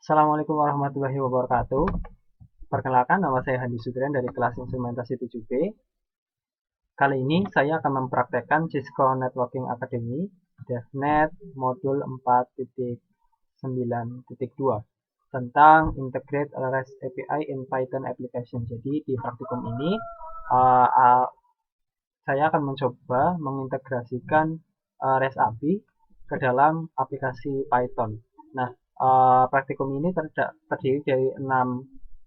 Assalamualaikum warahmatullahi wabarakatuh. Perkenalkan, nama saya Handi Sudren dari kelas Instrumentasi 7B. Kali ini saya akan mempraktekkan Cisco Networking Academy DevNet Modul 4.9.2 tentang Integrate REST API in Python Application. Jadi di praktikum ini saya akan mencoba mengintegrasikan REST API ke dalam aplikasi Python. Nah, praktikum ini terdiri dari 6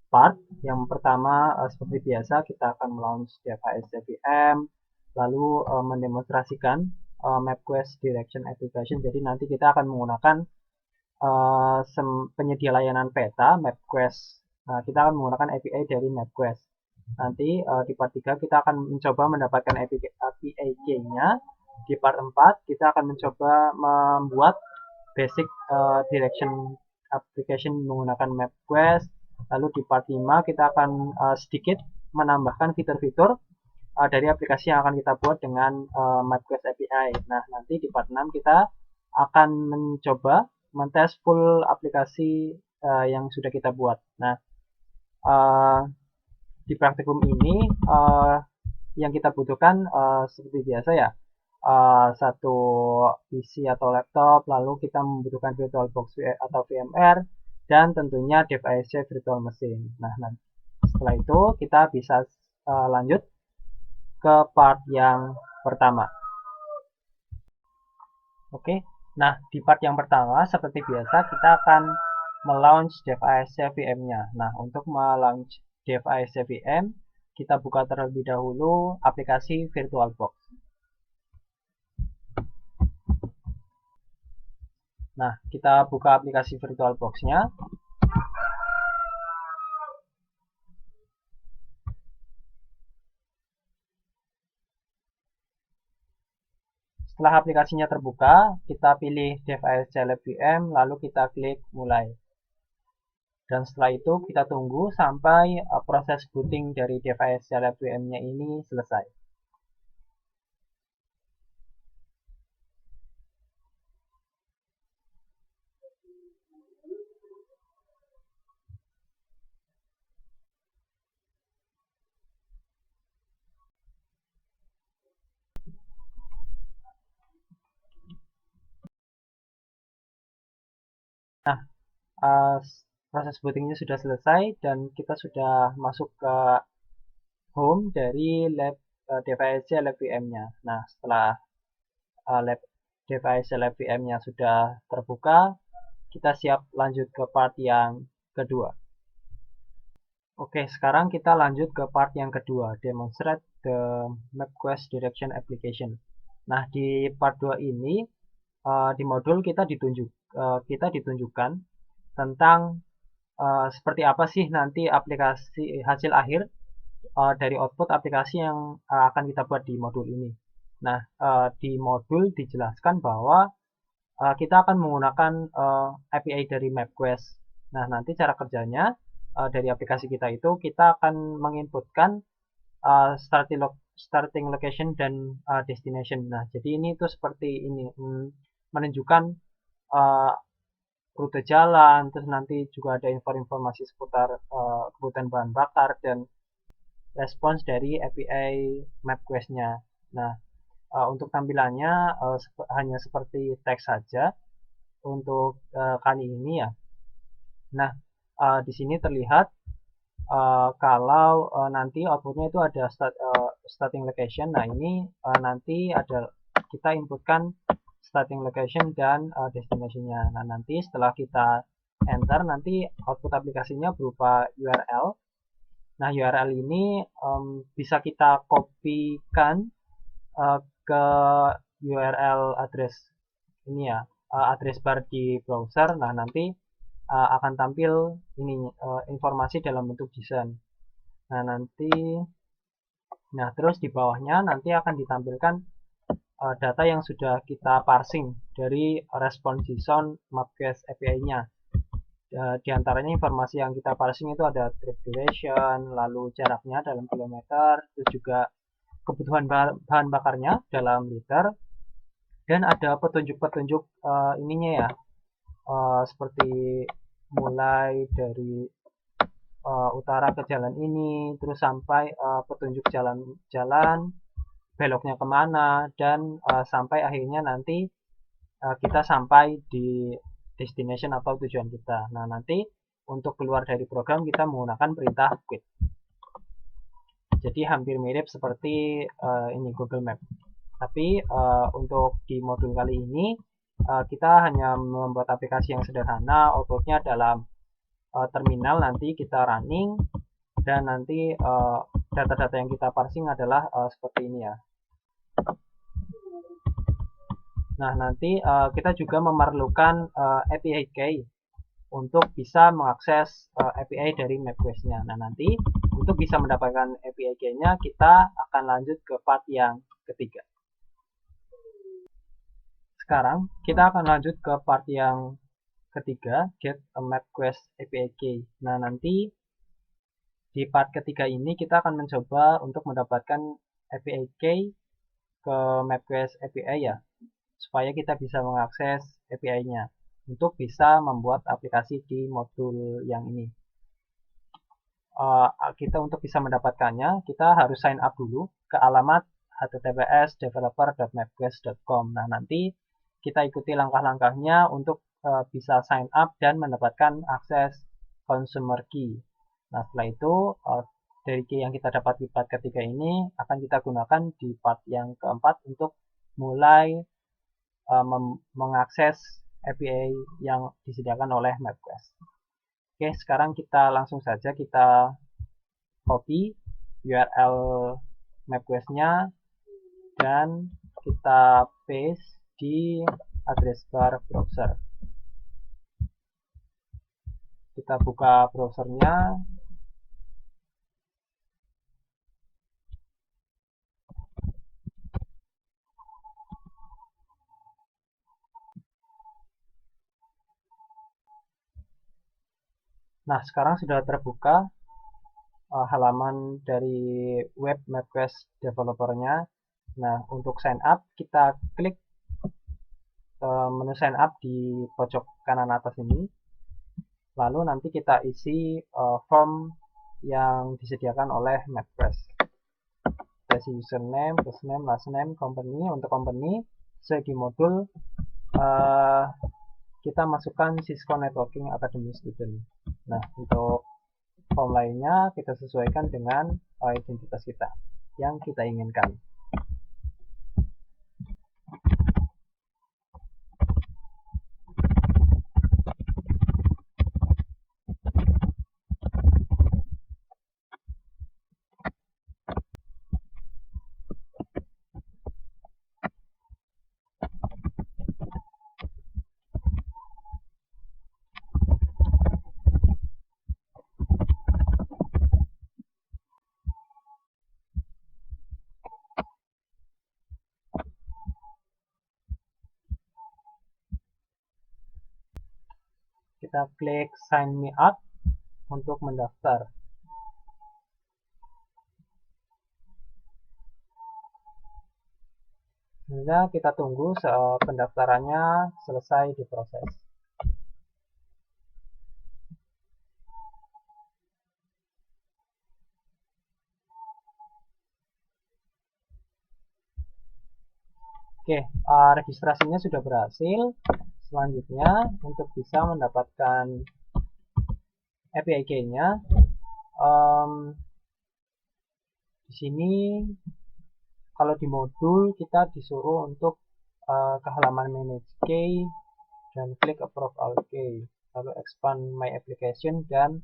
part. Yang pertama, seperti biasa, kita akan melaunch device JVM, lalu mendemonstrasikan MapQuest Direction Application. Jadi nanti kita akan menggunakan penyedia layanan peta, MapQuest. Nah, kita akan menggunakan API dari MapQuest. Nanti di part 3 kita akan mencoba mendapatkan API key-nya. Di part 4 kita akan mencoba membuat basic direction application menggunakan MapQuest. Lalu di part 5 kita akan sedikit menambahkan fitur-fitur dari aplikasi yang akan kita buat dengan MapQuest API. Nah, nanti di part 6 kita akan mencoba mentes full aplikasi yang sudah kita buat. Nah, di praktikum ini yang kita butuhkan seperti biasa ya, satu PC atau laptop, lalu kita membutuhkan VirtualBox atau VMware, dan tentunya device virtual machine. Nah, setelah itu kita bisa lanjut ke part yang pertama. Oke, nah di part yang pertama seperti biasa kita akan melaunch device VM-nya. Nah, untuk melaunch device VM, kita buka terlebih dahulu aplikasi VirtualBox. Nah, kita buka aplikasi VirtualBox-nya. Setelah aplikasinya terbuka, kita pilih device Celeb VM, lalu kita klik mulai. Dan setelah itu kita tunggu sampai proses booting dari device Celeb VM-nya ini selesai. Nah, proses bootingnya sudah selesai dan kita sudah masuk ke home dari device Celeb VM-nya. Nah, setelah device Celeb VM-nya sudah terbuka, kita siap lanjut ke part yang kedua. Oke, sekarang kita lanjut ke part yang kedua, demonstrate the MapQuest Direction Application. Nah, di part 2 ini, di modul kita ditunjukkan tentang seperti apa sih nanti aplikasi hasil akhir dari output aplikasi yang akan kita buat di modul ini. Nah, di modul dijelaskan bahwa kita akan menggunakan API dari MapQuest. Nah, nanti cara kerjanya dari aplikasi kita itu kita akan menginputkan starting location dan destination. Nah, jadi ini tuh seperti ini, menunjukkan rute jalan, terus nanti juga ada informasi seputar kebutuhan bahan bakar dan respons dari API MapQuest-nya. Nah, untuk tampilannya hanya seperti teks saja untuk kali ini ya. Nah, di sini terlihat kalau nanti outputnya itu ada starting location. Nah, ini nanti ada kita inputkan starting location dan destination-nya. Nah, nanti setelah kita enter, nanti output aplikasinya berupa URL. Nah, URL ini bisa kita kopikan ke URL address ini ya, address bar di browser. Nah, nanti akan tampil ini informasi dalam bentuk JSON. Nah, terus di bawahnya nanti akan ditampilkan data yang sudah kita parsing dari respon JSON MapQuest API-nya. Di antaranya informasi yang kita parsing itu ada trip duration, lalu jaraknya dalam kilometer, terus juga kebutuhan bahan bakarnya dalam liter, dan ada petunjuk-petunjuk ininya ya, seperti mulai dari utara ke jalan ini, terus sampai petunjuk jalan-jalan, beloknya kemana, dan sampai akhirnya nanti kita sampai di destination atau tujuan kita. Nah, nanti untuk keluar dari program kita menggunakan perintah quit. Jadi hampir mirip seperti ini Google Map. Tapi untuk di modul kali ini kita hanya membuat aplikasi yang sederhana, outputnya dalam terminal, nanti kita running, dan nanti data-data yang kita parsing adalah seperti ini ya. Nah, nanti kita juga memerlukan API key untuk bisa mengakses API dari MapQuest-nya. Nah, nanti untuk bisa mendapatkan API key-nya, kita akan lanjut ke part yang ketiga. Sekarang kita akan lanjut ke part yang ketiga, get a MapQuest API key. Nah, nanti di part ketiga ini kita akan mencoba untuk mendapatkan API key ke MapQuest API ya, supaya kita bisa mengakses API-nya untuk bisa membuat aplikasi di modul yang ini. Kita untuk bisa mendapatkannya, kita harus sign up dulu ke alamat https://developer.mapquest.com. Nah, nanti kita ikuti langkah-langkahnya untuk bisa sign up dan mendapatkan akses consumer key. Nah, setelah itu dari key yang kita dapat di part ketiga ini akan kita gunakan di part yang keempat untuk mulai mengakses API yang disediakan oleh MapQuest. Oke, sekarang kita langsung saja kita copy URL MapQuest-nya dan kita paste di address bar browser. Kita buka browsernya. Nah, sekarang sudah terbuka halaman dari web MapQuest developernya. Nah, untuk sign up, kita klik menu sign up di pojok kanan atas ini. Lalu nanti kita isi form yang disediakan oleh MapQuest. Kasih username, first name, last name, company. Untuk company, segi modul kita masukkan Cisco Networking Academy Student. Nah, untuk form lainnya kita sesuaikan dengan identitas kita yang kita inginkan. Kita klik sign me up untuk mendaftar. Sehingga kita tunggu pendaftarannya selesai diproses. Oke, registrasinya sudah berhasil. Selanjutnya, untuk bisa mendapatkan API key-nya, di sini kalau di modul kita disuruh untuk ke halaman manage key dan klik approve all key, lalu expand my application dan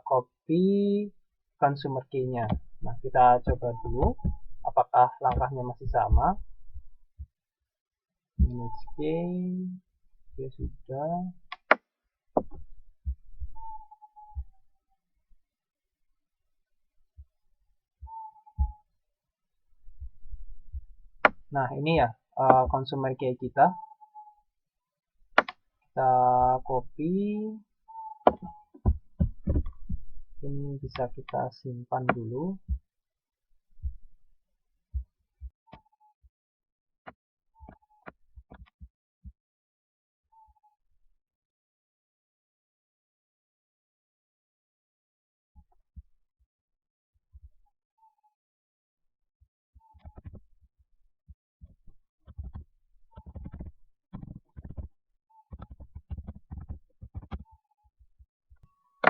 copy consumer key-nya. Nah, kita coba dulu apakah langkahnya masih sama. Manage key, oke, sudah. Nah, ini ya consumer key kita. Kita copy. Mungkin bisa kita simpan dulu.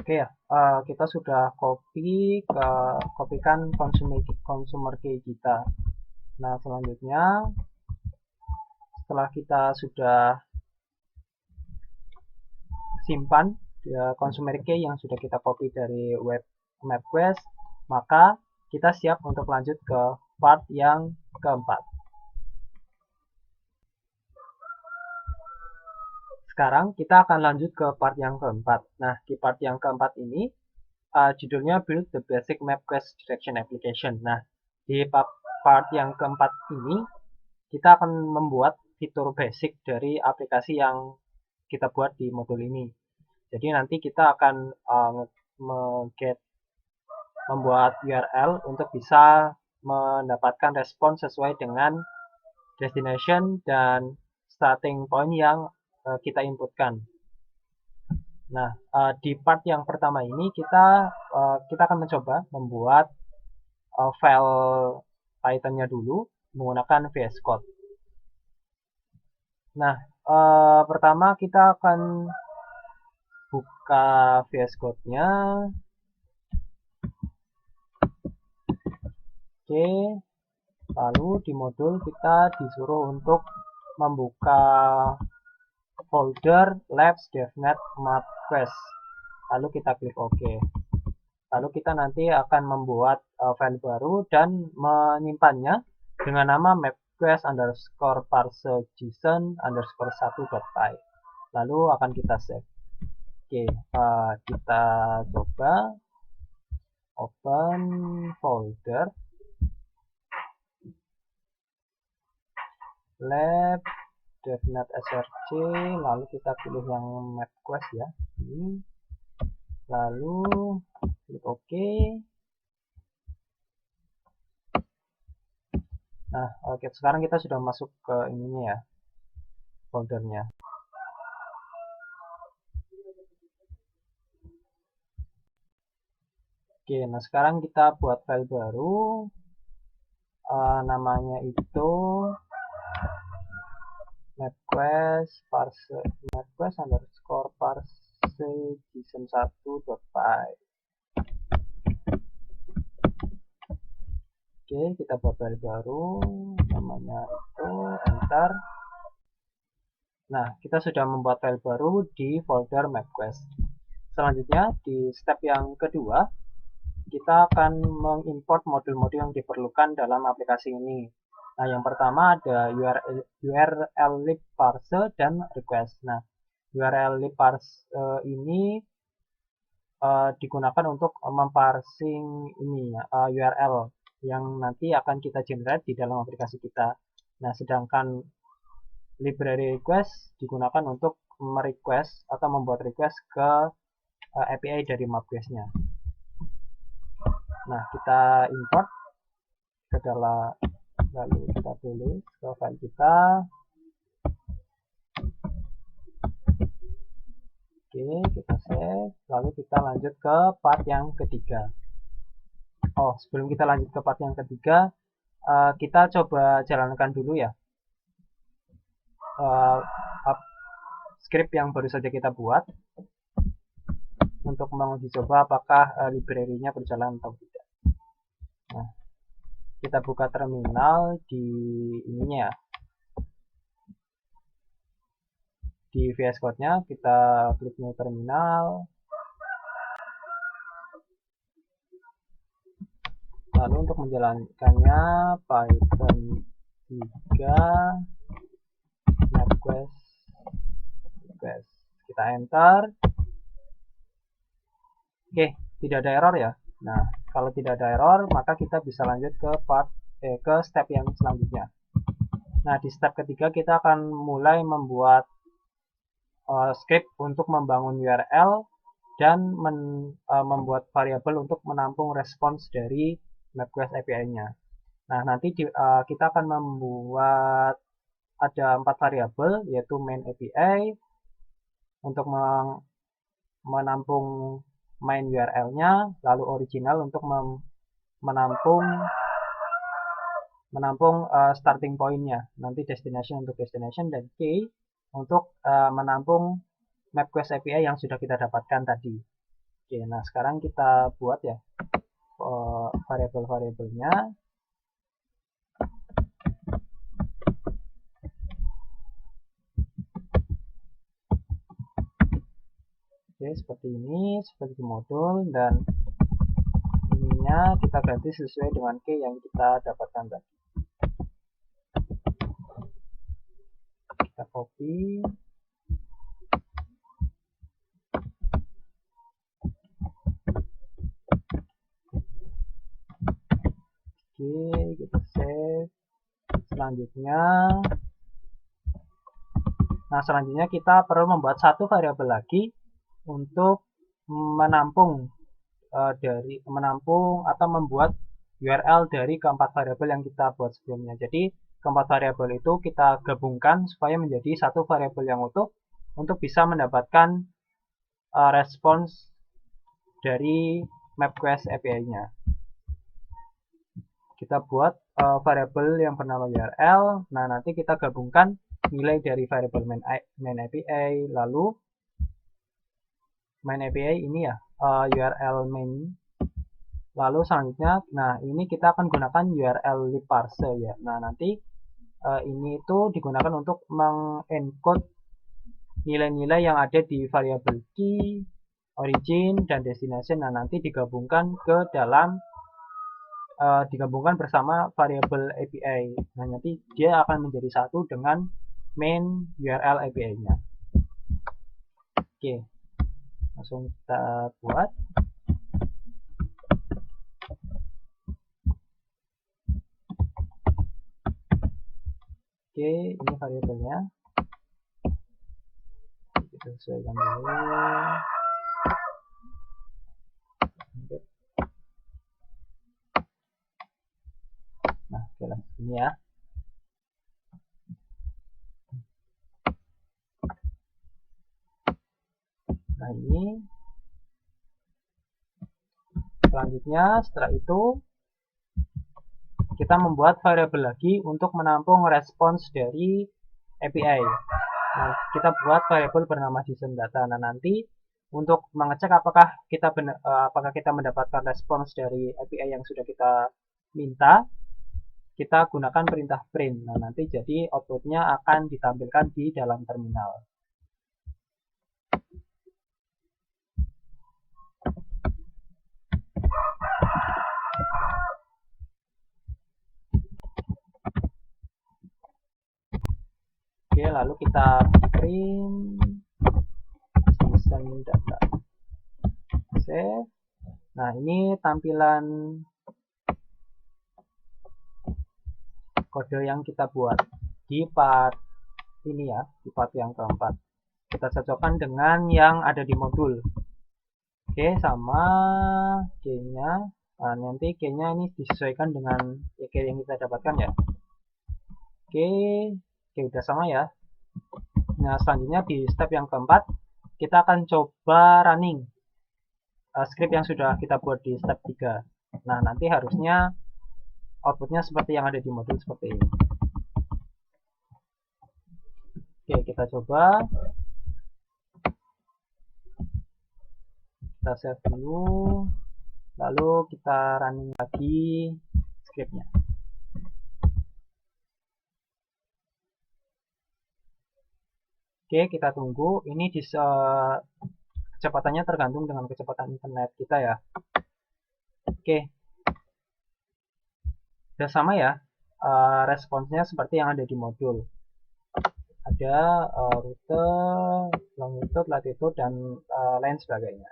Oke ya, kita sudah kopikan consumer key kita. Nah, selanjutnya setelah kita sudah simpan consumer key yang sudah kita copy dari web MapQuest, maka kita siap untuk lanjut ke part yang keempat. Sekarang kita akan lanjut ke part yang keempat. Nah, di part yang keempat ini judulnya Build the Basic MapQuest Direction Application. Nah, di part yang keempat ini kita akan membuat fitur basic dari aplikasi yang kita buat di modul ini. Jadi nanti kita akan membuat URL untuk bisa mendapatkan respon sesuai dengan destination dan starting point yang kita inputkan. Nah, di part yang pertama ini kita akan mencoba membuat file Python-nya dulu menggunakan VS Code. Nah, pertama kita akan buka VS Code-nya. Oke, lalu di modul kita disuruh untuk membuka folder labs devnet MapQuest. Lalu kita klik OK. Lalu kita nanti akan membuat file baru dan menyimpannya dengan nama MapQuest_parse_json_1.py. Lalu akan kita save. Oke, kita coba open folder lab devnet src, lalu kita pilih yang MapQuest ya, ini, lalu klik OK. Nah, oke, sekarang kita sudah masuk ke ininya ya, foldernya. Oke, nah sekarang kita buat file baru, namanya itu MapQuest_parse_json1.py. Oke, kita buat file baru, namanya itu, enter. Nah, kita sudah membuat file baru di folder MapQuest. Selanjutnya, di step yang kedua, kita akan mengimport modul-modul yang diperlukan dalam aplikasi ini. Nah, yang pertama ada URL lib parse dan request. Nah, URL lib parse ini digunakan untuk memparsing ini URL yang nanti akan kita generate di dalam aplikasi kita. Nah, sedangkan library request digunakan untuk merequest atau membuat request ke API dari MapQuest-nya. Nah, kita import ke dalam, lalu kita tulis ke file kita. Oke, kita save, lalu kita lanjut ke part yang ketiga. Oh, sebelum kita lanjut ke part yang ketiga, kita coba jalankan dulu ya script yang baru saja kita buat untuk menguji coba apakah library-nya berjalan atau tidak. Nah, kita buka terminal di ininya ya, di VS Code-nya, kita klik new terminal, lalu untuk menjalankannya Python 3 MapQuest, kita enter. Oke, tidak ada error ya. Nah, kalau tidak ada error, maka kita bisa lanjut ke ke step yang selanjutnya. Nah, di step ketiga kita akan mulai membuat script untuk membangun URL dan membuat variabel untuk menampung respons dari MapQuest API-nya. Nah, nanti kita akan membuat ada 4 variabel, yaitu main API untuk menampung main URL-nya, lalu original untuk menampung starting point-nya, nanti destination untuk destination, dan key untuk menampung MapQuest API yang sudah kita dapatkan tadi. Oke, nah sekarang kita buat ya variabel-variabelnya. Oke, seperti ini, seperti di modul, dan ininya kita ganti sesuai dengan key yang kita dapatkan tadi. Kita copy. Oke, kita save. Selanjutnya kita perlu membuat satu variabel lagi untuk menampung atau membuat URL dari keempat variabel yang kita buat sebelumnya. Jadi keempat variabel itu kita gabungkan supaya menjadi satu variabel yang utuh untuk bisa mendapatkan respons dari MapQuest API-nya. Kita buat variabel yang bernama URL. Nah, nanti kita gabungkan nilai dari variabel main API, lalu main API ini ya, URL main. Lalu selanjutnya, nah ini kita akan gunakan URL lib parser ya. Nah, nanti ini itu digunakan untuk mengencode nilai-nilai yang ada di variabel key, origin, dan destination. Nah, nanti digabungkan ke dalam digabungkan bersama variabel API. Nah, nanti dia akan menjadi satu dengan main URL API-nya. Oke, langsung kita buat. Oke, ini variabelnya. Kita sesuaikan dulu. Nah, oke, ini ya. Nah, ini selanjutnya setelah itu kita membuat variabel lagi untuk menampung respons dari API. Nah, kita buat variabel bernama JSON-data. Nah, nanti untuk mengecek apakah kita mendapatkan respons dari API yang sudah kita minta, kita gunakan perintah print. Nah, nanti jadi outputnya akan ditampilkan di dalam terminal. Oke, lalu kita print JSON data. Save. Nah, ini tampilan kode yang kita buat di part ini ya, di part yang keempat. Kita cocokkan dengan yang ada di modul. Oke, sama key-nya. Nah, nanti key-nya ini disesuaikan dengan key yang kita dapatkan ya. Oke, udah sama ya. Nah, selanjutnya di step yang keempat, kita akan coba running script yang sudah kita buat di step 3. Nah, nanti harusnya outputnya seperti yang ada di modul seperti ini. Oke, kita coba. Kita save dulu. Lalu kita running lagi scriptnya. Oke, kita tunggu. Ini kecepatannya tergantung dengan kecepatan internet kita ya. Oke, udah sama ya. Responsnya seperti yang ada di modul. Ada rute, longitude, latitude, dan lain sebagainya.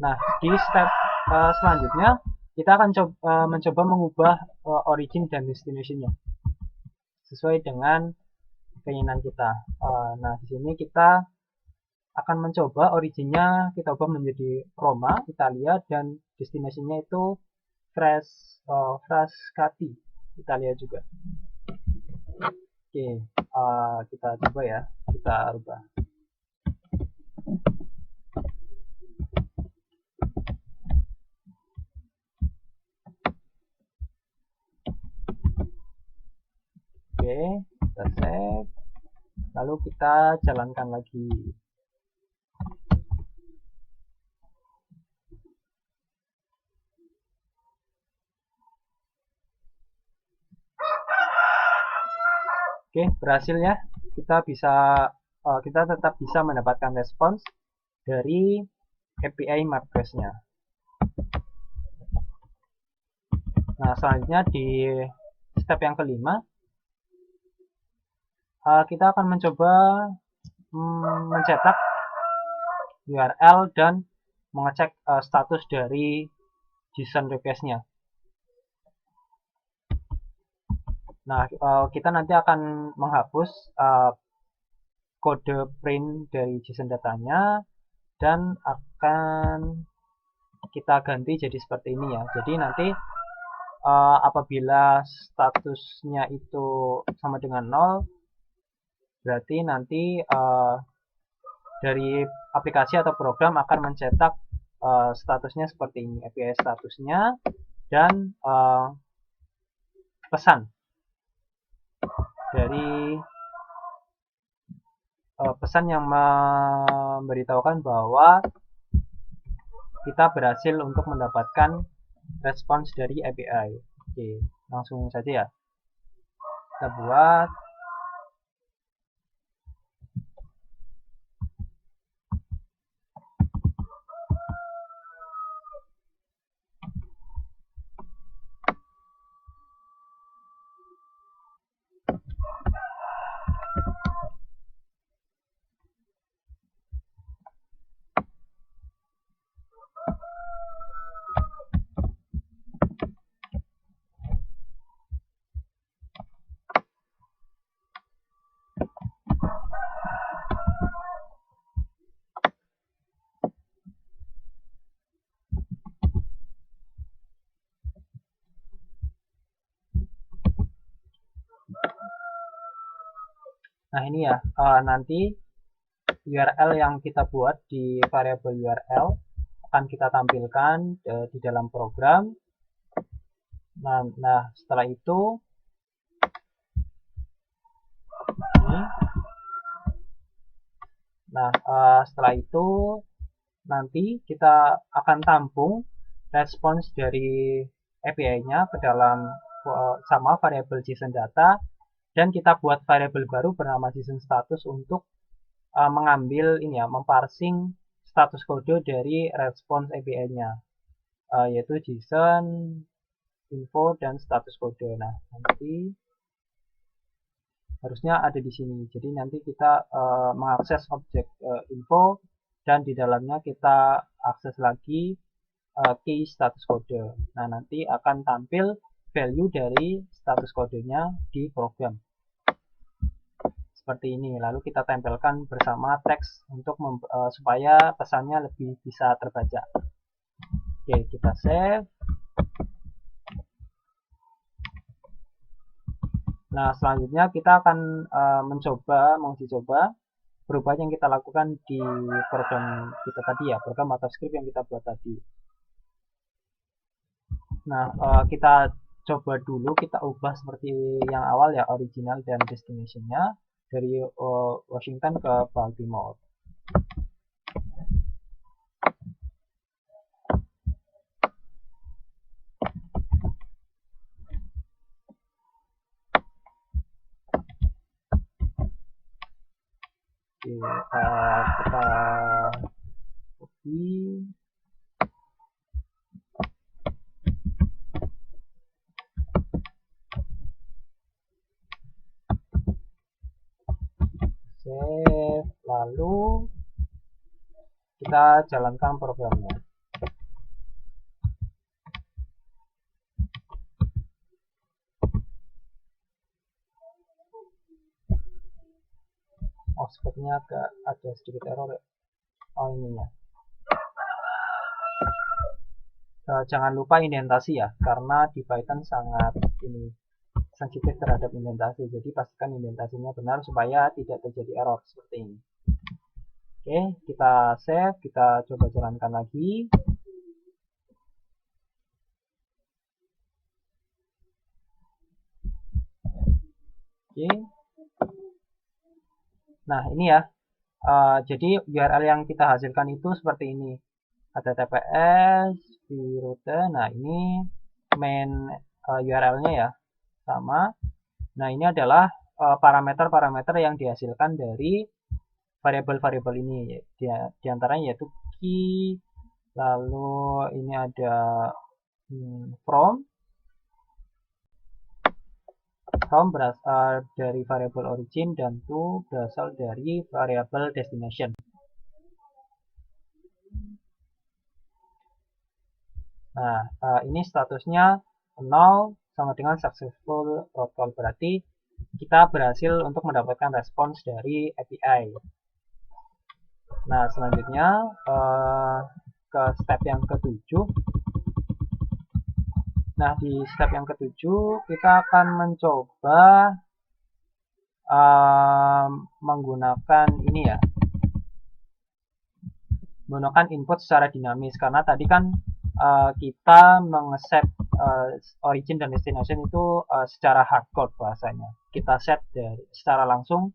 Nah, di step selanjutnya kita akan mencoba mengubah origin dan destination-nya sesuai dengan keinginan kita. Nah, di sini kita akan mencoba originnya kita ubah menjadi Roma, Italia, dan destination-nya itu Frascati, Italia juga. Oke, kita coba ya, kita rubah. Oke, kita save. Lalu kita jalankan lagi. Oke, berhasil ya. Kita tetap bisa mendapatkan respons dari API map quest-nya. Nah, selanjutnya di step yang kelima, kita akan mencoba mencetak URL dan mengecek status dari JSON request-nya. Nah, kita nanti akan menghapus kode print dari JSON datanya dan akan kita ganti jadi seperti ini ya. Jadi nanti apabila statusnya itu sama dengan 0, berarti nanti dari aplikasi atau program akan mencetak statusnya seperti ini, API statusnya dan pesan dari pesan yang memberitahukan bahwa kita berhasil untuk mendapatkan respons dari API. Oke, langsung saja ya. Kita buat. Nah ini ya, nanti URL yang kita buat di variabel URL akan kita tampilkan di dalam program. Nah setelah itu ini. Nah setelah itu nanti kita akan tampung respons dari API-nya ke dalam sama variabel JSON data, dan kita buat variabel baru bernama JSON status untuk mengambil ini ya, memparsing status kode dari respons API-nya, yaitu JSON info dan status kode. Nah, nanti harusnya ada di sini. Jadi nanti kita mengakses objek info dan di dalamnya kita akses lagi key status kode. Nah, nanti akan tampil value dari status kodenya di program. Seperti ini. Lalu kita tempelkan bersama teks untuk supaya pesannya lebih bisa terbaca. Oke, kita save. Nah, selanjutnya kita akan menguji coba perubahan yang kita lakukan di program kita tadi ya, program atau script yang kita buat tadi. Nah, kita coba dulu, kita ubah seperti yang awal ya, original dan destination-nya dari Washington ke Baltimore. Oke, kita copy. Save, lalu kita jalankan programnya. Oh, sepertinya ada sedikit error ya. Oh, ininya. Jangan lupa indentasi ya, karena di Python sangat ini sensitif terhadap indentasi. Jadi pastikan indentasinya benar supaya tidak terjadi error seperti ini. Oke, kita save, kita coba jalankan lagi. Oke. Nah, ini ya. Jadi URL yang kita hasilkan itu seperti ini. HTTPS, vroute. Nah, ini main URL-nya ya. Sama. Nah, ini adalah parameter-parameter yang dihasilkan dari variabel-variabel ini. Di antaranya yaitu key, lalu ini ada from berasal dari variabel origin, dan to berasal dari variabel destination. Nah, ini statusnya 0 sama dengan successful route call, berarti kita berhasil untuk mendapatkan respons dari API. Nah, selanjutnya ke step yang ketujuh. Nah, di step yang ketujuh kita akan mencoba menggunakan ini ya, menggunakan input secara dinamis, karena tadi kan kita mengeset origin dan destination itu secara hardcode bahasanya. Kita set secara langsung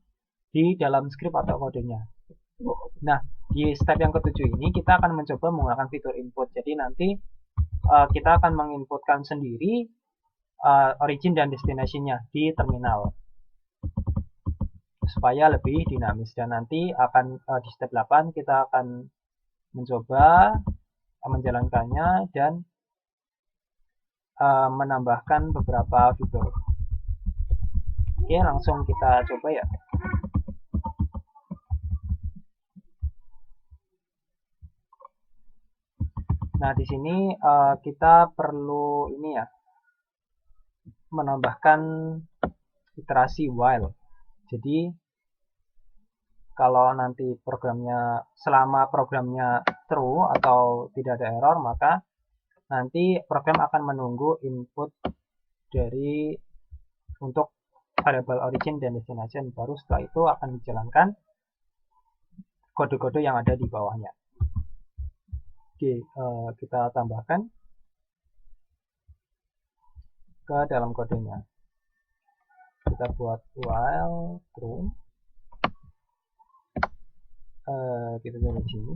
di dalam script atau kodenya. Nah, di step yang ketujuh ini kita akan mencoba menggunakan fitur input. Jadi nanti kita akan menginputkan sendiri origin dan destination-nya di terminal supaya lebih dinamis, dan nanti akan di step 8 kita akan mencoba menjalankannya dan menambahkan beberapa fitur. Oke, langsung kita coba ya. Nah, di sini kita perlu ini ya, menambahkan iterasi while. Jadi kalau nanti selama programnya true atau tidak ada error, maka nanti program akan menunggu input untuk variabel origin dan destination. Baru setelah itu akan dijalankan kode-kode yang ada di bawahnya. Oke, kita tambahkan ke dalam kodenya. Kita buat while true. Kita coba di sini.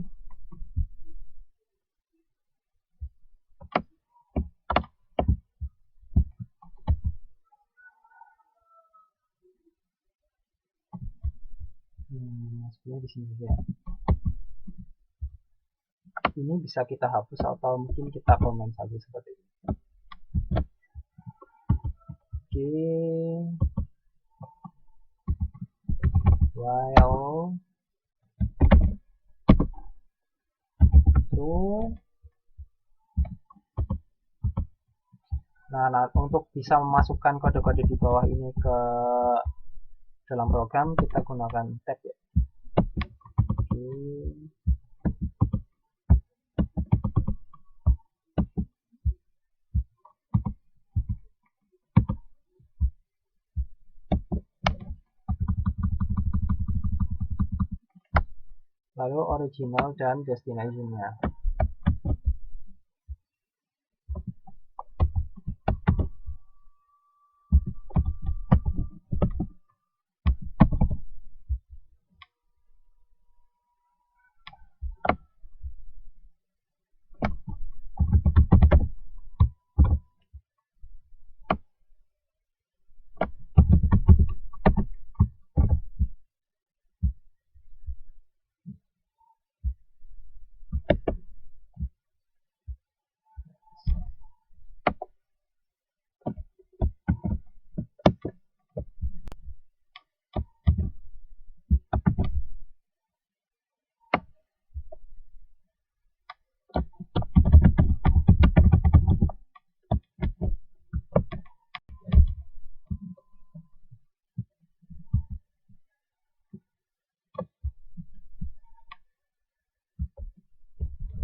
Sebenarnya di sini saja. Ini bisa kita hapus atau mungkin kita komen saja seperti ini. Oke. While true. Nah, untuk bisa memasukkan kode-kode di bawah ini ke dalam program, kita gunakan tab ya. Oke. Lalu original dan destination-nya.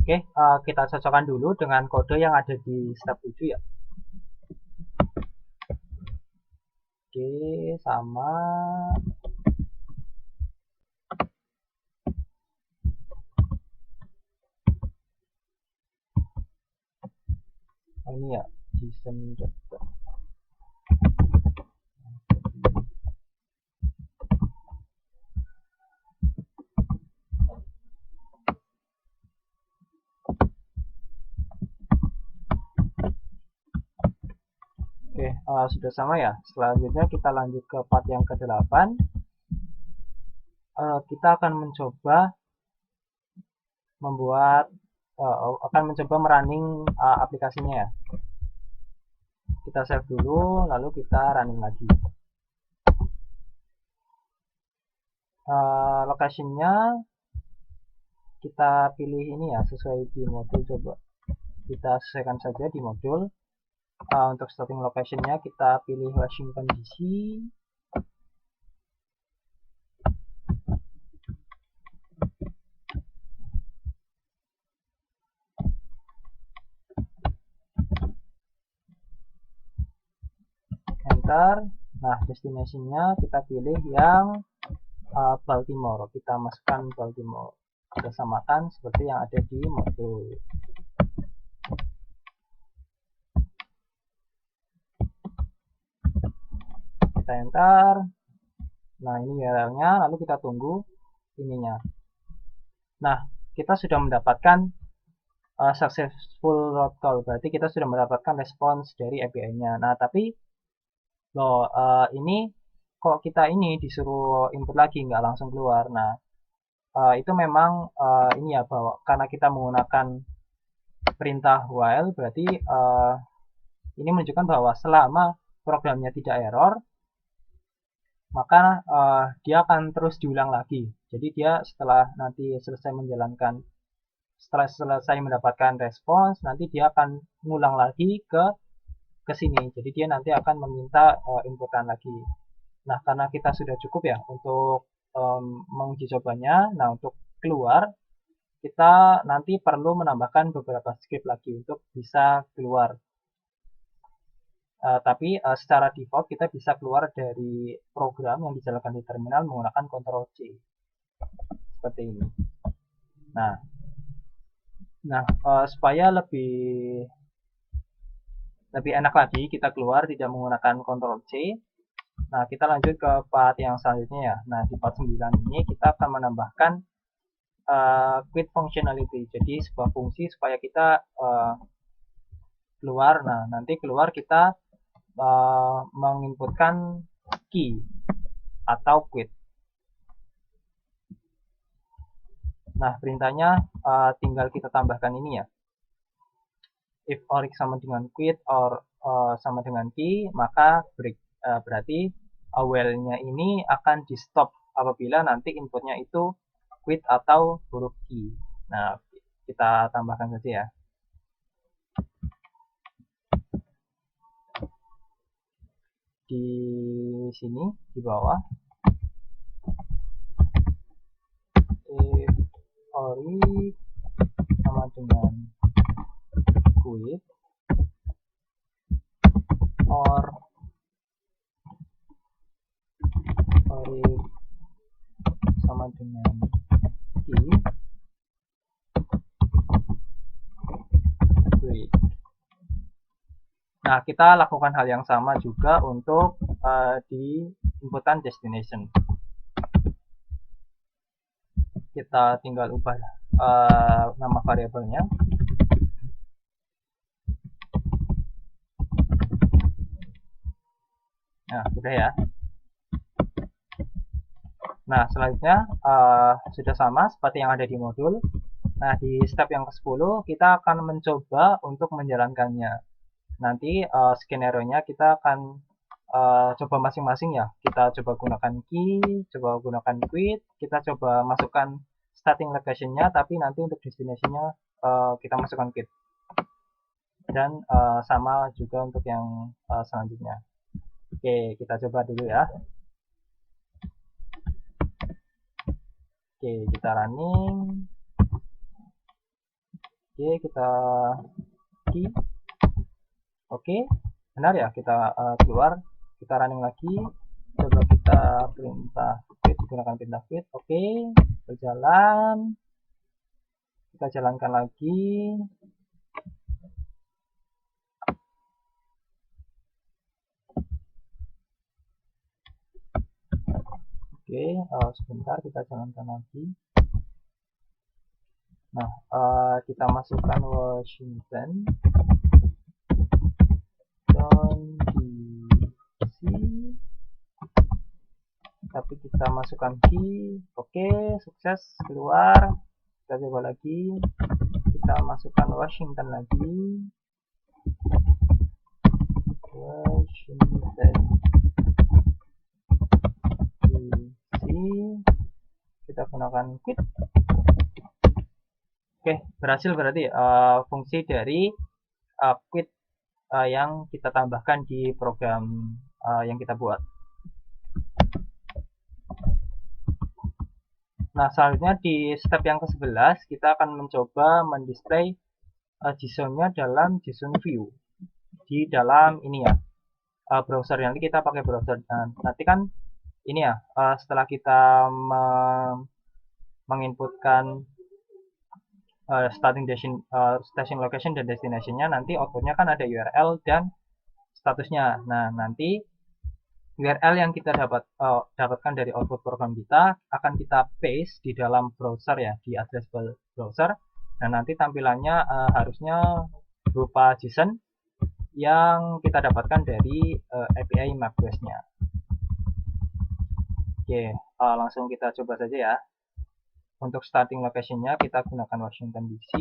Oke, kita cocokkan dulu dengan kode yang ada di step 7 ya. Oke, sama. Ini ya, JSON. Oke, sudah sama ya. Selanjutnya kita lanjut ke part yang ke-8. Kita akan mencoba membuat akan mencoba merunning aplikasinya ya. Kita save dulu, lalu kita running lagi. Location-nya kita pilih ini ya, sesuai di modul. Coba kita sesuaikan saja di modul. Untuk starting location-nya kita pilih Washington DC. Enter. Nah, destination-nya kita pilih yang Baltimore. Kita masukkan Baltimore. Kita samakan seperti yang ada di modul. Kita enter. Nah, ini URL-nya, lalu kita tunggu ininya. Nah, kita sudah mendapatkan successful route call, berarti kita sudah mendapatkan respons dari API-nya. Nah, tapi ini kok kita ini disuruh input lagi, nggak langsung keluar. Nah, itu memang ini ya, bahwa karena kita menggunakan perintah while, berarti ini menunjukkan bahwa selama programnya tidak error, maka dia akan terus diulang lagi. Jadi dia setelah nanti selesai mendapatkan respons, nanti dia akan mengulang lagi ke sini. Jadi dia nanti akan meminta inputan lagi. Nah, karena kita sudah cukup ya untuk menguji cobanya. Nah, untuk keluar kita nanti perlu menambahkan beberapa script lagi untuk bisa keluar. Tapi secara default kita bisa keluar dari program yang dijalankan di terminal menggunakan Ctrl C seperti ini. Nah, supaya lebih enak lagi kita keluar tidak menggunakan Ctrl C. Nah, kita lanjut ke part yang selanjutnya ya. Nah, di part 9 ini kita akan menambahkan quit functionality. Jadi sebuah fungsi supaya kita keluar. Nah, nanti keluar kita menginputkan key atau quit. Nah, perintahnya tinggal kita tambahkan ini ya. If OR sama dengan quit or sama dengan key, maka break. Berarti while-nya ini akan di stop apabila nanti inputnya itu quit atau huruf key. Nah, kita tambahkan saja ya. Di sini di bawah, if ori sama dengan quit or ori sama dengan key quit. Nah, kita lakukan hal yang sama juga untuk di inputan destination. Kita tinggal ubah nama variabelnya. Nah, sudah ya. Nah, selanjutnya sudah sama seperti yang ada di modul. Nah, di step yang ke-10 kita akan mencoba untuk menjalankannya. Nanti skenario-nya kita akan coba masing-masing ya. Kita coba gunakan key, coba gunakan quit, kita coba masukkan starting location-nya, tapi nanti untuk destination-nya kita masukkan quit. Dan sama juga untuk yang selanjutnya. Oke, kita coba dulu ya. Oke, kita running. Oke, kita key. Oke, benar ya, kita keluar, kita running lagi. Coba kita perintah quit, gunakan perintah quit. Oke, berjalan. Kita jalankan lagi. Oke, sebentar kita jalankan lagi. Nah, kita masukkan Washington DC. kita masukkan key. Oke, sukses, keluar. Kita coba lagi, kita masukkan Washington lagi, Washington DC, kita gunakan quit. Oke, berhasil berarti fungsi dari quit yang kita tambahkan di program yang kita buat. Nah, selanjutnya di step yang ke-11 kita akan mencoba mendisplay JSON-nya dalam JSON view di dalam ini ya, browser. Nanti kita pakai browser. Nah, nanti kan ini ya, setelah kita menginputkan station location dan destination-nya, nanti output-nya kan ada URL dan statusnya. Nah, nanti URL yang kita dapatkan dari output program kita akan kita paste di dalam browser ya, di addressable browser. Dan nanti tampilannya harusnya berupa JSON yang kita dapatkan dari API map quest-nya. Oke, langsung kita coba saja ya. Untuk starting location-nya kita gunakan Washington DC.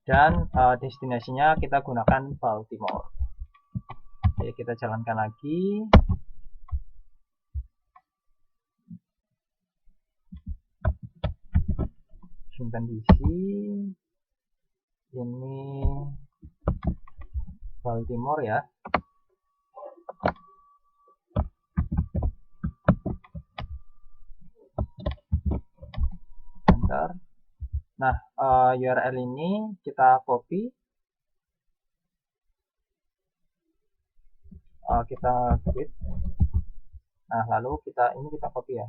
Dan destination-nya kita gunakan Baltimore. Oke, kita jalankan lagi. Washington DC. Ini Baltimore ya. Enter. Nah, URL ini kita copy. Kita quit. Nah, lalu kita copy ya.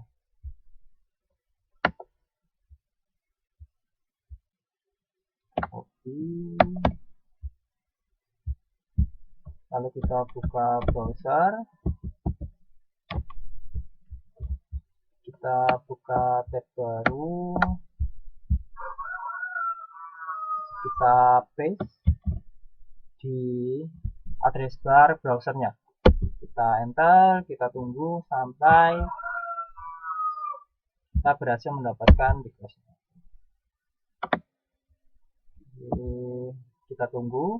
Copy. Lalu kita buka browser. Kita buka tab baru. Kita paste di address bar browsernya. Kita enter, kita tunggu sampai kita berhasil mendapatkan request-nya. Kita tunggu.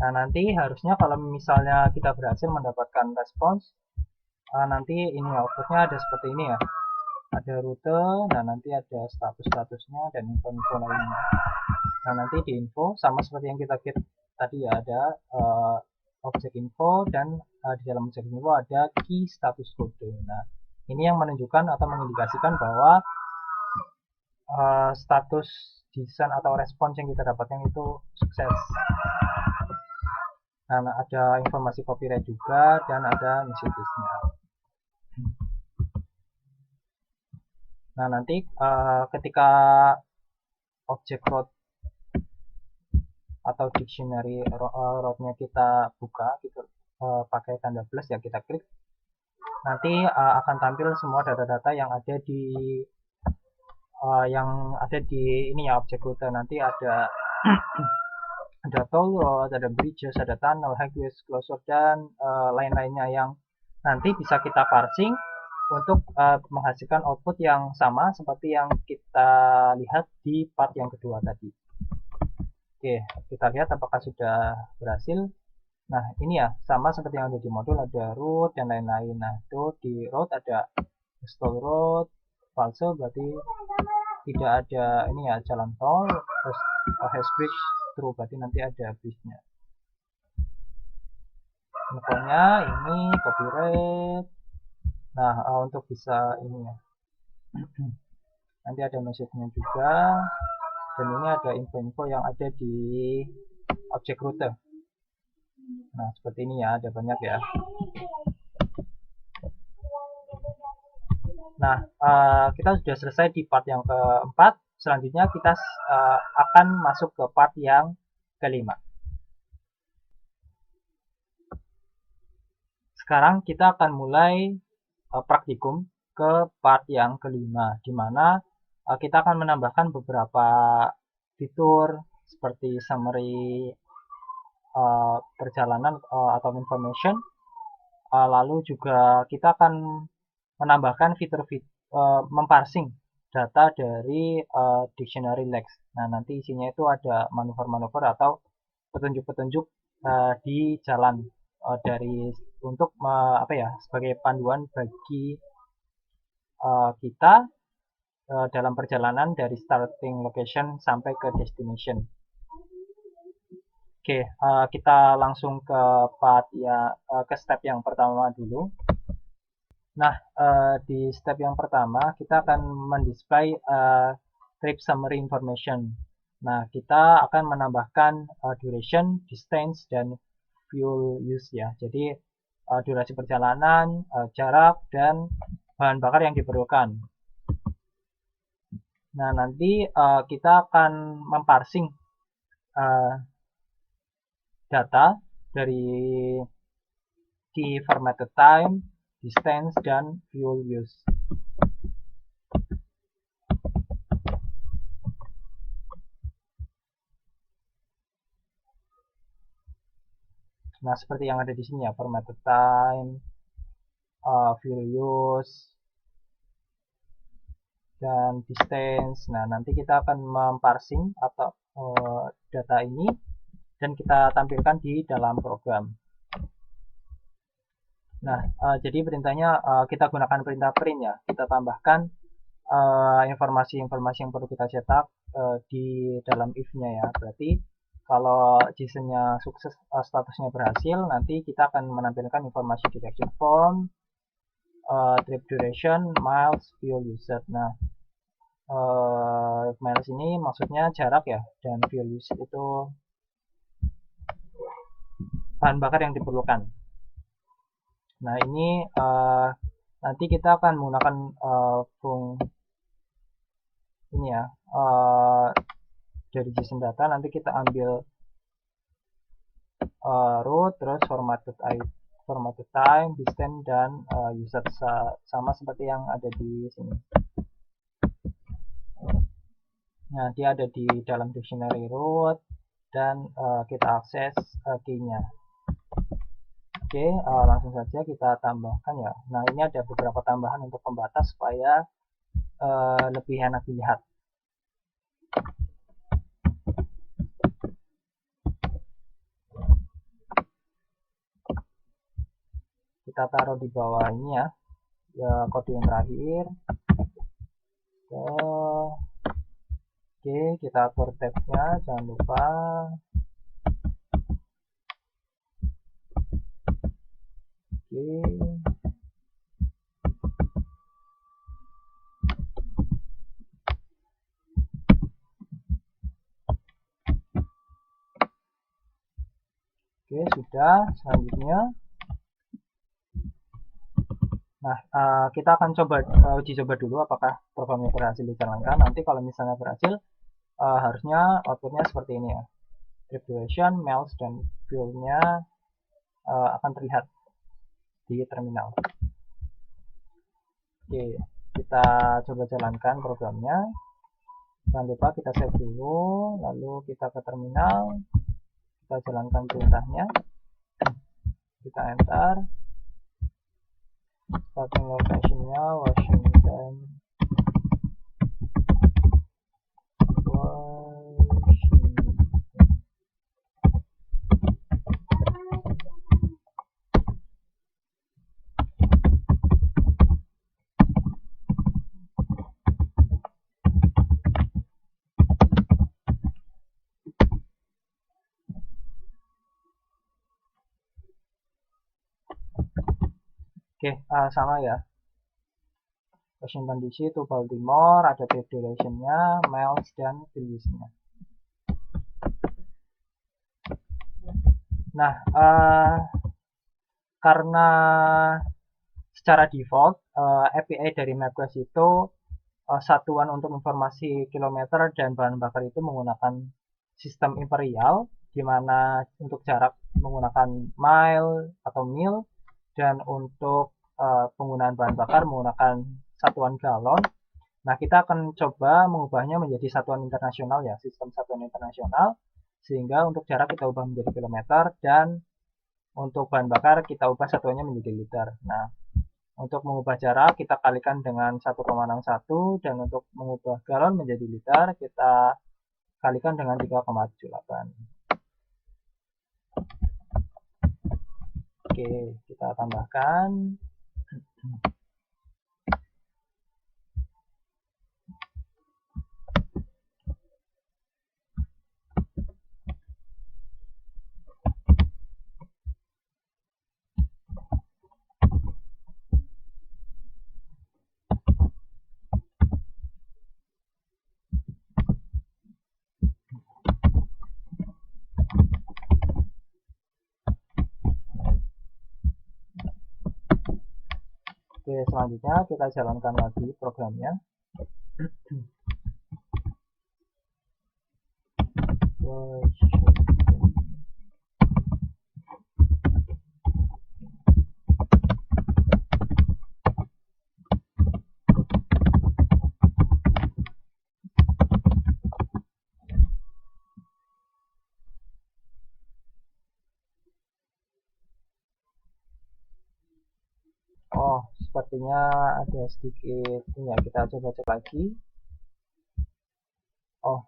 Nah, nanti harusnya kalau misalnya kita berhasil mendapatkan respons, nanti ini outputnya ada seperti ini ya. Ada rute, nah nanti ada status-statusnya dan info-info lainnya. Nah, nanti di info sama seperti yang kita get tadi ya, ada objek info dan di dalam objek info ada key status code. Nah, ini yang menunjukkan atau mengindikasikan bahwa status JSON atau respons yang kita dapatkan itu sukses. Nah, ada informasi copyright juga dan ada messages-nya. Nah, nanti ketika objek root atau dictionary root-nya kita buka gitu, pakai tanda plus ya, kita klik, nanti akan tampil semua data-data yang ada di ini ya, objek rute. Nanti ada ada toll road, ada bridges, ada tunnel, highways, closure, dan lain-lainnya yang nanti bisa kita parsing untuk menghasilkan output yang sama seperti yang kita lihat di part yang kedua tadi. Oke, kita lihat apakah sudah berhasil. Nah, ini ya, sama seperti yang ada di modul, ada route dan lain-lain. Nah, itu di route ada stall road, false berarti tidak ada ini ya, jalan tol, terus has bridge, true berarti nanti ada bridge-nya. Infonya ini copyright. Nah, untuk bisa ini ya, nanti ada message-nya juga, dan ini ada info-info yang ada di objek rute. Nah, seperti ini ya, ada banyak ya. Nah, kita sudah selesai di part yang keempat. Selanjutnya kita akan masuk ke part yang kelima. Sekarang kita akan mulai praktikum. ke part yang kelima, di mana kita akan menambahkan beberapa fitur seperti summary perjalanan atau information. Lalu juga kita akan menambahkan fitur-fitur memparsing data dari dictionary Lex. Nah, nanti isinya itu ada manuver-manuver atau petunjuk-petunjuk di jalan dari untuk sebagai panduan bagi kita dalam perjalanan dari starting location sampai ke destination. Oke, kita langsung ke ke step yang pertama dulu. Nah, di step yang pertama kita akan mendisplay trip summary information. Nah, kita akan menambahkan duration, distance, dan fuel use ya. Jadi durasi perjalanan, jarak, dan bahan bakar yang diperlukan. Nah, nanti kita akan memparsing data dari di formatted time, distance, dan fuel use. Nah, seperti yang ada di sini ya, formatted time, fuel use, dan distance. Nah, nanti kita akan memparsing atau data ini dan kita tampilkan di dalam program. Nah, jadi perintahnya kita gunakan perintah print ya. Kita tambahkan informasi-informasi yang perlu kita cetak di dalam if-nya ya. Berarti kalau JSON-nya sukses, statusnya berhasil, nanti kita akan menampilkan informasi direction form, trip duration, miles, fuel usage. Nah, miles ini maksudnya jarak ya, dan fuel usage itu bahan bakar yang diperlukan. Nah, ini nanti kita akan menggunakan ini ya, dari JSON data nanti kita ambil root, terus formatted time, distance, dan usage sama seperti yang ada di sini. Nah, dia ada di dalam dictionary root dan kita akses key-nya. Oke, langsung saja kita tambahkan ya. Nah, ini ada beberapa tambahan untuk pembatas supaya lebih enak dilihat. Kita taruh di bawah ini ya, kode yang terakhir. Oke, kita atur tab-nya, jangan lupa. Oke. Oke, sudah. Selanjutnya, nah, kita akan coba uji coba dulu apakah programnya berhasil dijalankan. Nanti kalau misalnya berhasil, harusnya outputnya seperti ini ya. Trip duration, miles, dan fuel-nya akan terlihat di terminal. Oke, kita coba jalankan programnya. Jangan lupa kita save dulu, lalu kita ke terminal, kita jalankan perintahnya, kita enter, starting location-nya Washington. Oke, sama ya. Washington DC to Baltimore, ada trip duration-nya, miles, dan fuel-nya. Nah, karena secara default API dari MapQuest itu satuan untuk informasi kilometer dan bahan bakar itu menggunakan sistem imperial, di mana untuk jarak menggunakan mile atau mil, dan untuk penggunaan bahan bakar menggunakan satuan galon. Nah, kita akan coba mengubahnya menjadi satuan internasional ya, sistem satuan internasional. Sehingga untuk jarak kita ubah menjadi kilometer dan untuk bahan bakar kita ubah satuannya menjadi liter. Nah, untuk mengubah jarak kita kalikan dengan 1,61 dan untuk mengubah galon menjadi liter kita kalikan dengan 3,78. Oke, kita tambahkan. Oke, selanjutnya kita jalankan lagi programnya. Oh, sepertinya ada sedikit ini ya, kita coba cek lagi. Oh,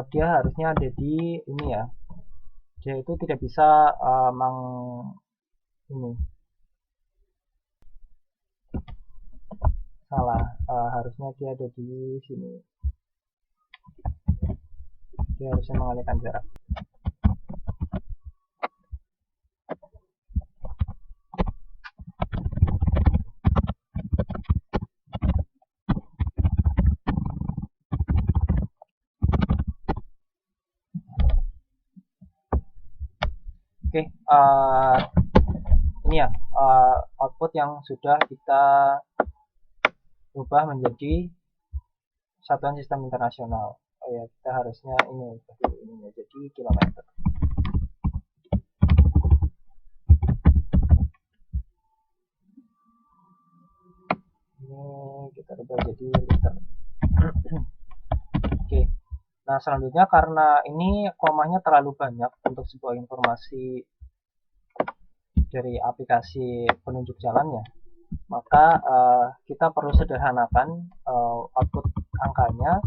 dia harusnya ada di ini ya. Dia itu tidak bisa ini salah. Harusnya dia ada di sini. Dia harusnya mengalihkan jarak. Oke, ini ya output yang sudah kita ubah menjadi satuan sistem internasional. Oh ya, kita harusnya ini jadi kilometer. Ini kita ubah jadi liter. Oke. Nah, selanjutnya karena ini komanya terlalu banyak untuk sebuah informasi dari aplikasi penunjuk jalannya, maka kita perlu sederhanakan output angkanya.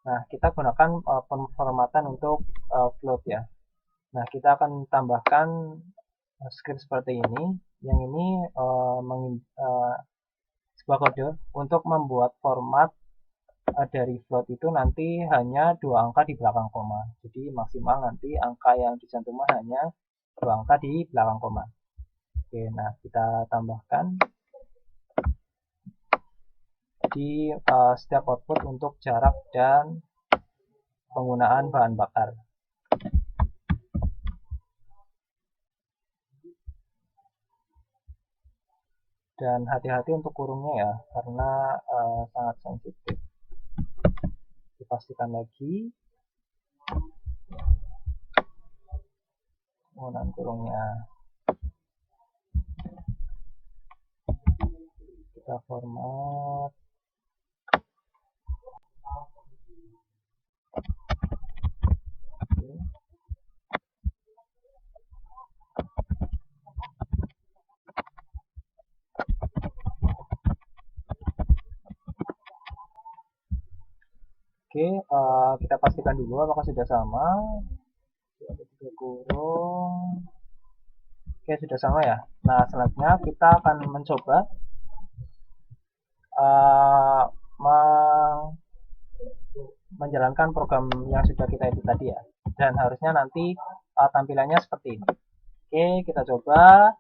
Nah, kita gunakan pemformatan untuk float ya. Nah, kita akan tambahkan script seperti ini. Yang ini sebuah kode untuk membuat format dari float itu nanti hanya 2 angka di belakang koma. Jadi maksimal nanti angka yang dicantumkan hanya 2 angka di belakang koma. Oke, nah kita tambahkan di setiap output untuk jarak dan penggunaan bahan bakar. Dan hati-hati untuk kurungnya ya, karena sangat sensitif. Dipastikan lagi penggunaan kurungnya. Kita format. Oke, kita pastikan dulu apakah sudah sama. Ada 3 kurung. Oke, sudah sama ya. Nah, selanjutnya kita akan mencoba menjalankan program yang sudah kita edit tadi ya. Dan harusnya nanti tampilannya seperti ini. Oke, kita coba.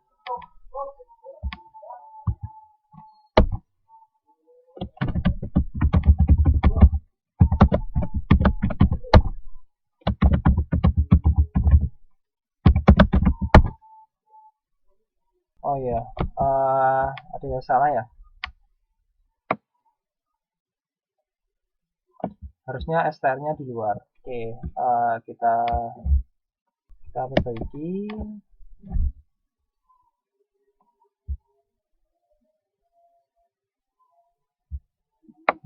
Oh iya, ada yang salah ya. Harusnya str-nya di luar. Oke, kita perbaiki.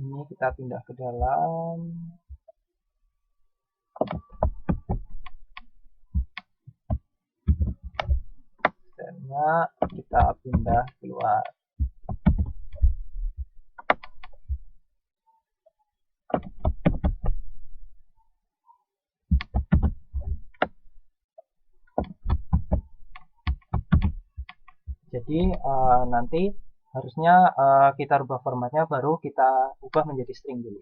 ini kita pindah ke dalam, dan kita pindah keluar. Jadi nanti harusnya kita rubah formatnya, baru kita ubah menjadi string dulu.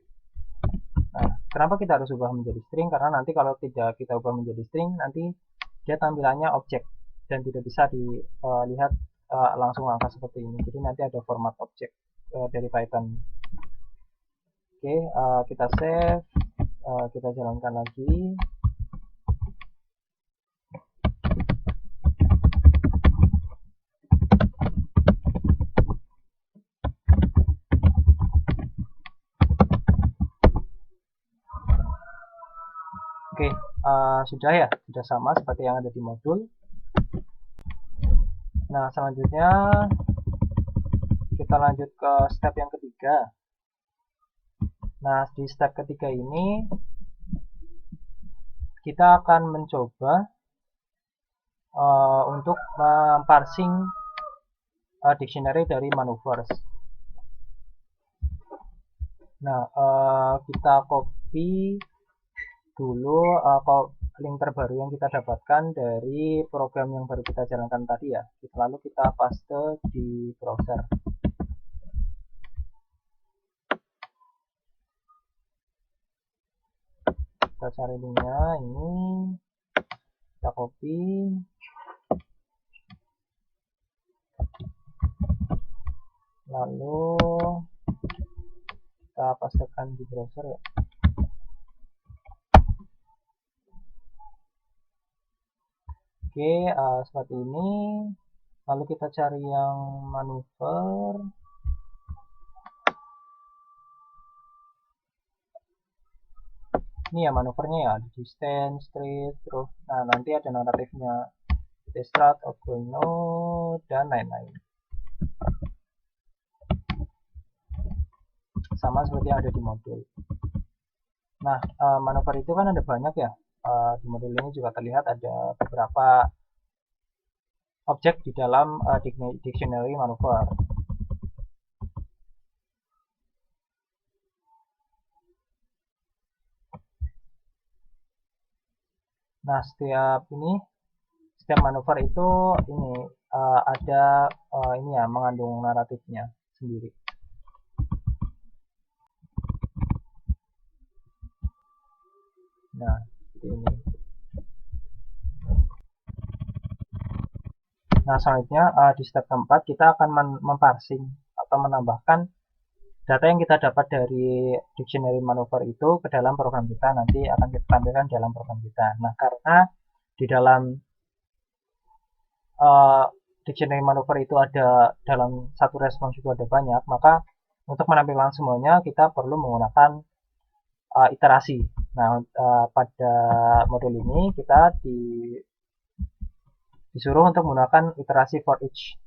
Nah, kenapa kita harus ubah menjadi string? Karena nanti kalau tidak kita ubah menjadi string, nanti dia tampilannya objek dan tidak bisa dilihat langsung angka seperti ini. Jadi nanti ada format objek dari Python. Oke, kita save, kita jalankan lagi. Oke, sudah ya, sudah sama seperti yang ada di modul. Nah, selanjutnya kita lanjut ke step yang ketiga. Nah, di step ketiga ini kita akan mencoba untuk parsing dictionary dari maneuvers. Nah, kita copy dulu link terbaru yang kita dapatkan dari program yang baru kita jalankan tadi ya. Lalu kita paste di browser. Kita cari linknya, ini kita copy, lalu kita pastekan di browser ya. Oke, seperti ini. Lalu kita cari yang manuver. Ini ya manuvernya ya, distance, straight, terus nah nanti ada naratifnya, start, outgoing node, dan lain-lain. Sama seperti yang ada di modul. Nah, manuver itu kan ada banyak ya. Di modul ini juga terlihat ada beberapa objek di dalam dictionary manuver. Nah, setiap manuver itu ini ada ini ya, mengandung naratifnya sendiri. Nah, seperti ini. Nah, selanjutnya di step keempat kita akan memparsing atau menambahkan data yang kita dapat dari dictionary manuver itu ke dalam program kita, nanti akan kita tampilkan dalam program kita. Nah, karena di dalam dictionary manuver itu ada dalam satu respons itu ada banyak, maka untuk menampilkan semuanya kita perlu menggunakan iterasi. Nah, pada modul ini kita disuruh untuk menggunakan iterasi for each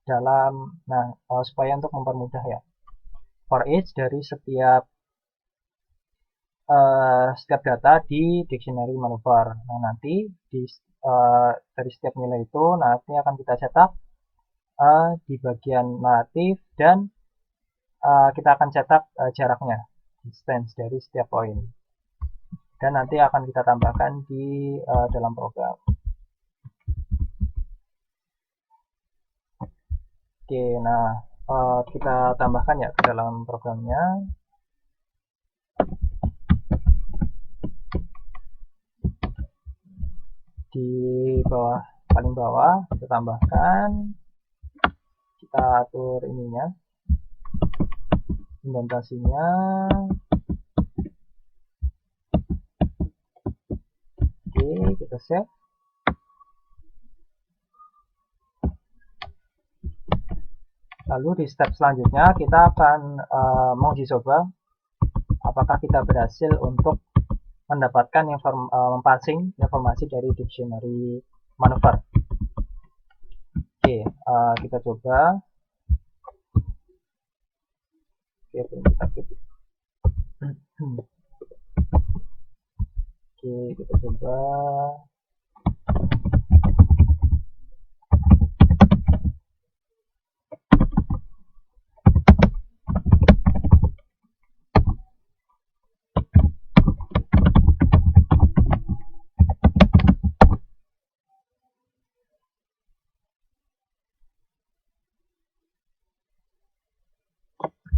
dalam, supaya untuk mempermudah ya, for each dari setiap data di dictionary manuver. Nah, nanti dari setiap nilai itu nanti akan kita cetak di bagian naratif, dan kita akan cetak jaraknya, distance dari setiap poin, dan nanti akan kita tambahkan di dalam program. Oke, nah kita tambahkan ya ke dalam programnya. Di bawah, paling bawah kita tambahkan, kita atur ininya, indentasinya. Oke, kita save. Lalu di step selanjutnya kita akan menguji coba apakah kita berhasil untuk mendapatkan memparsing informasi dari dictionary manuver. Oke, kita coba. Oke, belum kita ketik. Oke, kita coba.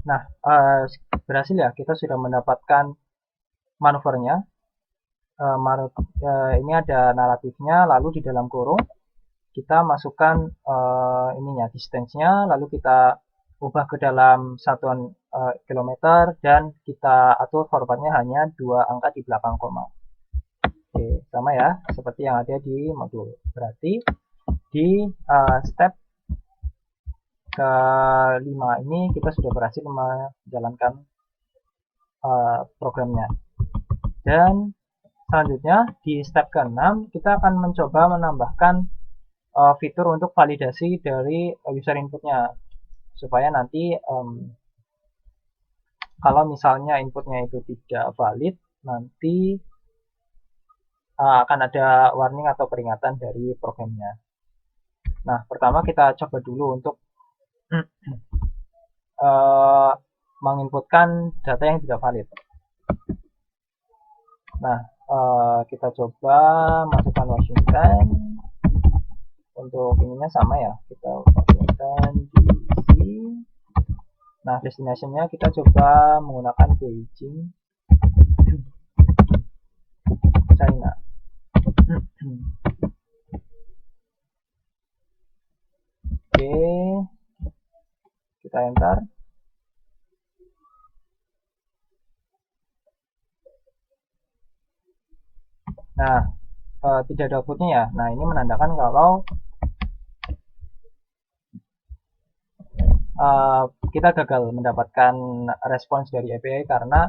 Nah, berhasil ya, kita sudah mendapatkan manuvernya. Ini ada naratifnya, lalu di dalam kurung kita masukkan ininya, distance-nya, lalu kita ubah ke dalam satuan kilometer, dan kita atur formatnya hanya 2 angka di belakang koma. Oke, sama ya, seperti yang ada di modul. Berarti di step ke-5 ini kita sudah berhasil menjalankan programnya. Dan selanjutnya di step ke-6 kita akan mencoba menambahkan fitur untuk validasi dari user inputnya, supaya nanti kalau misalnya inputnya itu tidak valid, nanti akan ada warning atau peringatan dari programnya. Nah, pertama kita coba dulu untuk menginputkan data yang tidak valid. Nah, kita coba masukkan Washington. Untuk ininya sama ya, kita Washington DC. Nah, destination-nya kita coba menggunakan Beijing, China. Oke, kita enter. Nah, tidak ada outputnya ya. Nah, ini menandakan kalau kita gagal mendapatkan respons dari API karena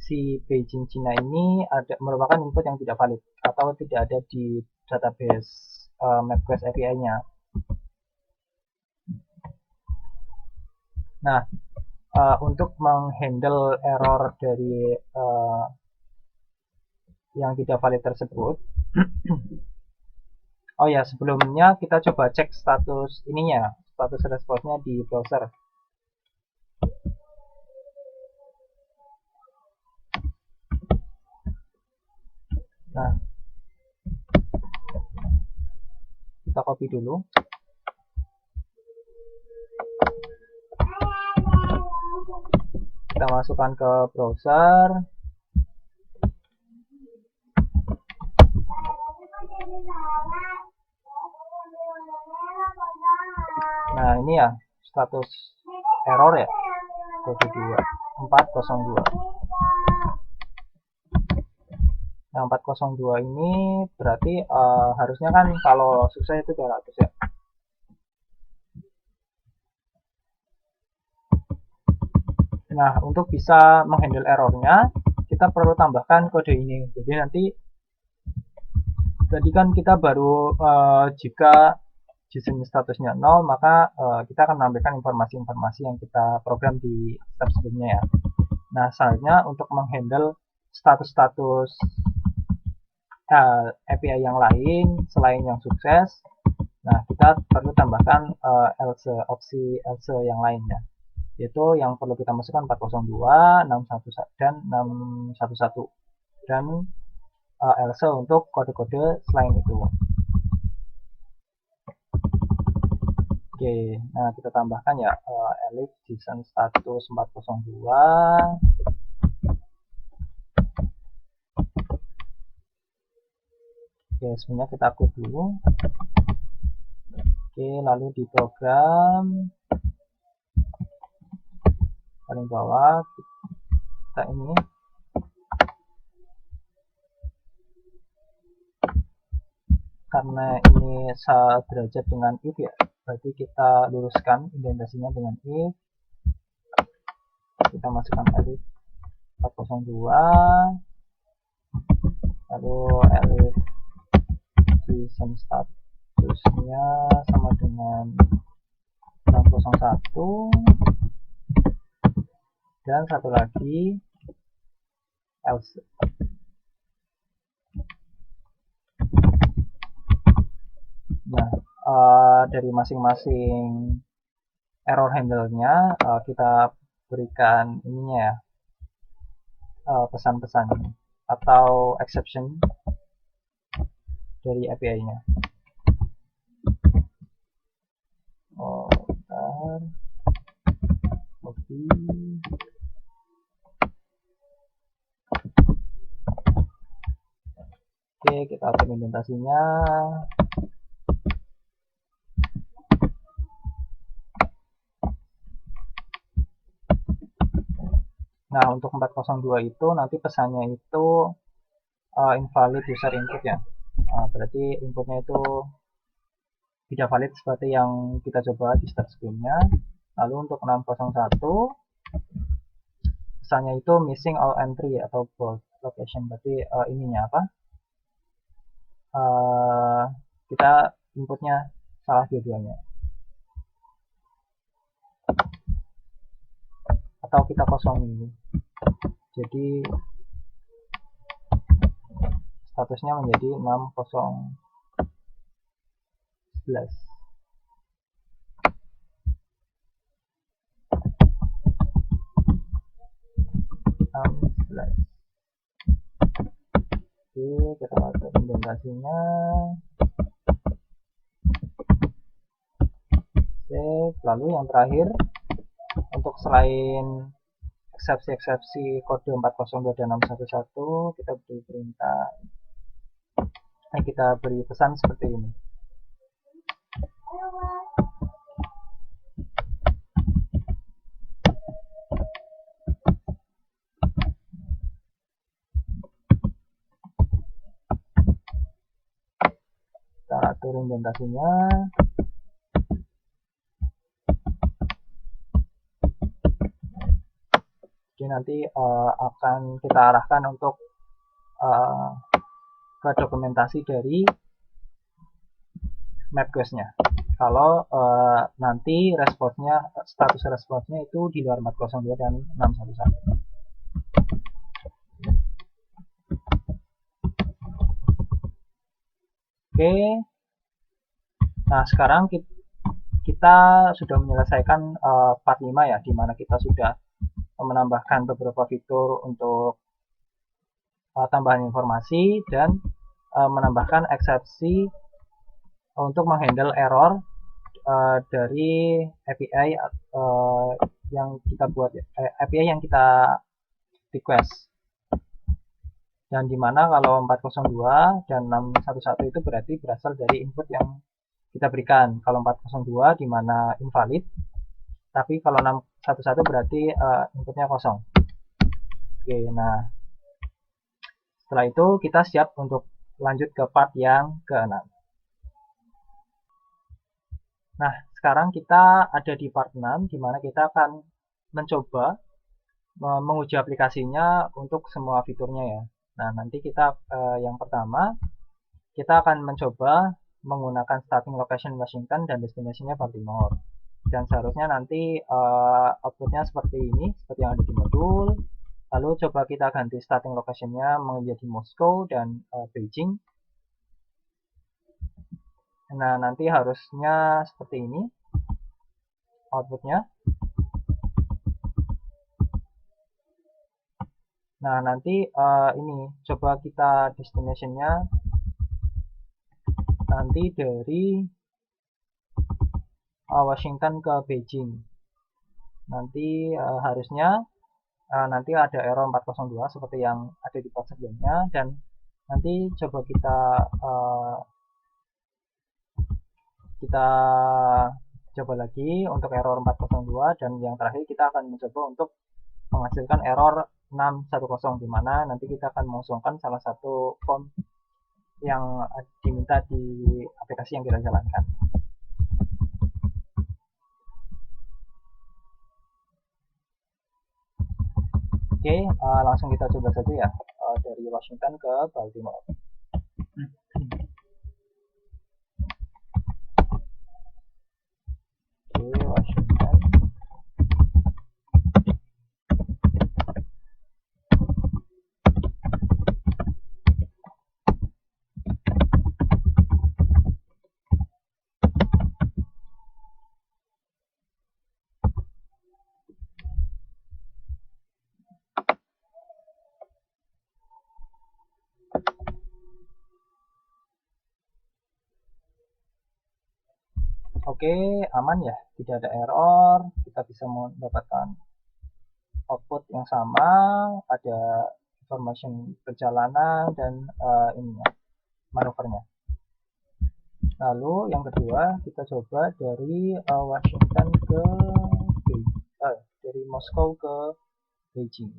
si Beijing Cina ini merupakan input yang tidak valid atau tidak ada di database MapQuest API-nya. Nah, untuk menghandle error dari yang tidak valid tersebut, oh ya, sebelumnya kita coba cek status ininya, status responsnya di browser. Nah, kita copy dulu. Kita masukkan ke browser. Nah, ini ya status error ya, kode 402. Nah, 402 ini berarti harusnya kan kalau sukses itu 200 ya. Nah, untuk bisa menghandle errornya, kita perlu tambahkan kode ini. Jadi nanti tadi kan kita baru jika JSON statusnya 0, maka kita akan menampilkan informasi-informasi yang kita program di step sebelumnya ya. Nah, selanjutnya untuk menghandle status-status API yang lain selain yang sukses, nah kita perlu tambahkan opsi else yang lainnya, yaitu yang perlu kita masukkan 402, 611 dan 611, dan else untuk kode-kode selain itu. Oke, nah kita tambahkan ya elif JSON status 402. Oke, sebenarnya kita upload dulu. Oke, lalu di program paling bawah kita ini karena ini sederajat dengan if ya, berarti kita luruskan indentasinya dengan if. Kita masukkan elif 402, lalu elif JSON statusnya sama dengan 601. dan satu lagi else. Nah, dari masing-masing error handle-nya kita berikan ininya ya, pesan-pesan atau exception dari API-nya. Bentar. Copy. Oke, kita atur indentasinya. Nah, untuk 402 itu nanti pesannya itu invalid user input ya. Berarti inputnya itu tidak valid seperti yang kita coba di start screen-nya. Lalu untuk 601 pesannya itu missing all entry atau bold location. Berarti ininya apa? Kita inputnya salah dua-duanya. Atau kita kosongin. Jadi statusnya menjadi 6011. Oke, kita masuk indentasinya. Save. Lalu yang terakhir, untuk selain eksepsi-eksepsi kode 402 dan 611, kita beri perintah. Kita beri pesan seperti ini. Kita atur indentasinya. Jadi nanti akan kita arahkan untuk ke dokumentasi dari map quest-nya. Kalau nanti responsnya, status responsnya itu di luar 402 dan 611. Oke. Nah, sekarang kita sudah menyelesaikan part 5 ya, di mana kita sudah menambahkan beberapa fitur untuk tambahan informasi dan menambahkan eksepsi untuk menghandle error dari API yang kita buat, API yang kita request. Dan dimana kalau 402 dan 611 itu berarti berasal dari input yang kita berikan. Kalau 402 dimana invalid, tapi kalau 611 berarti inputnya kosong. Oke, nah setelah itu kita siap untuk lanjut ke part yang ke-6. Nah, sekarang kita ada di part 6, di mana kita akan mencoba menguji aplikasinya untuk semua fiturnya ya. Nah, nanti kita yang pertama, kita akan mencoba menggunakan starting location Washington dan destination-nya Baltimore. Dan seharusnya nanti outputnya seperti ini, seperti yang ada di modul. Lalu coba kita ganti starting location-nya menjadi Moskow dan Beijing. Nah, nanti harusnya seperti ini outputnya. Nah, nanti ini coba kita destination-nya nanti dari Washington ke Beijing. Nanti harusnya nanti ada error 402 seperti yang ada di part sebelumnya, dan nanti coba kita coba lagi untuk error 402, dan yang terakhir kita akan mencoba untuk menghasilkan error 610, di mana nanti kita akan mengusungkan salah satu form yang diminta di aplikasi yang kita jalankan. Oke, langsung kita coba saja ya, dari Washington ke Baltimore. Oke, Washington. Oke, aman ya, tidak ada error, kita bisa mendapatkan output yang sama, ada information perjalanan dan ininya, manuvernya. Lalu yang kedua kita coba dari Washington ke dari Moskow ke Beijing.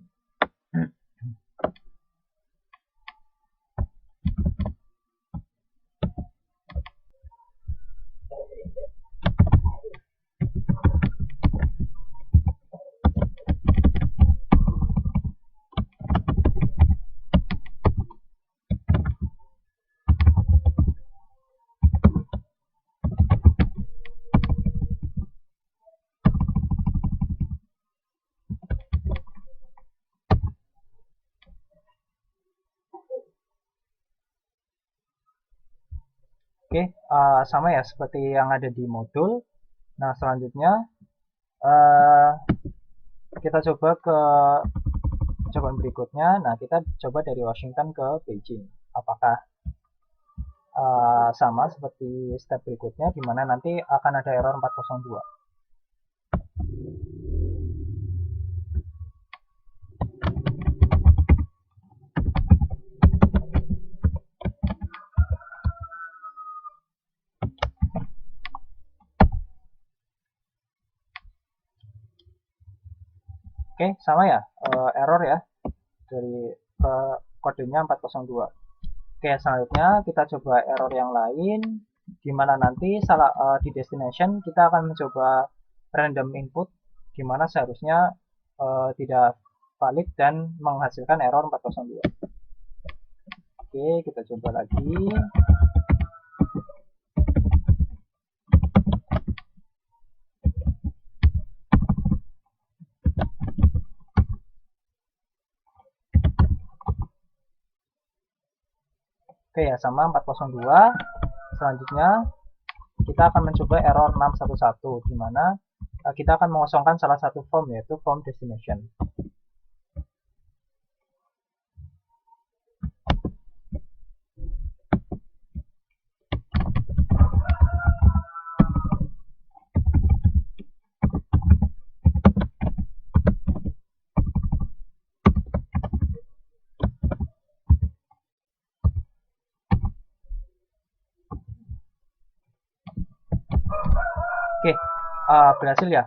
Oke, sama ya seperti yang ada di modul. Nah, selanjutnya kita coba ke cobaan berikutnya. Nah, kita coba dari Washington ke Beijing. Apakah sama seperti step berikutnya, di mana nanti akan ada error 402. Oke, sama ya, error ya, dari kodenya 402. Oke, selanjutnya kita coba error yang lain, di mana nanti di destination kita akan mencoba random input, di mana seharusnya tidak valid dan menghasilkan error 402. Oke, kita coba lagi. Oke ya, sama 402. Selanjutnya kita akan mencoba error 611, di mana kita akan mengosongkan salah satu form, yaitu form destination. Oke, berhasil ya,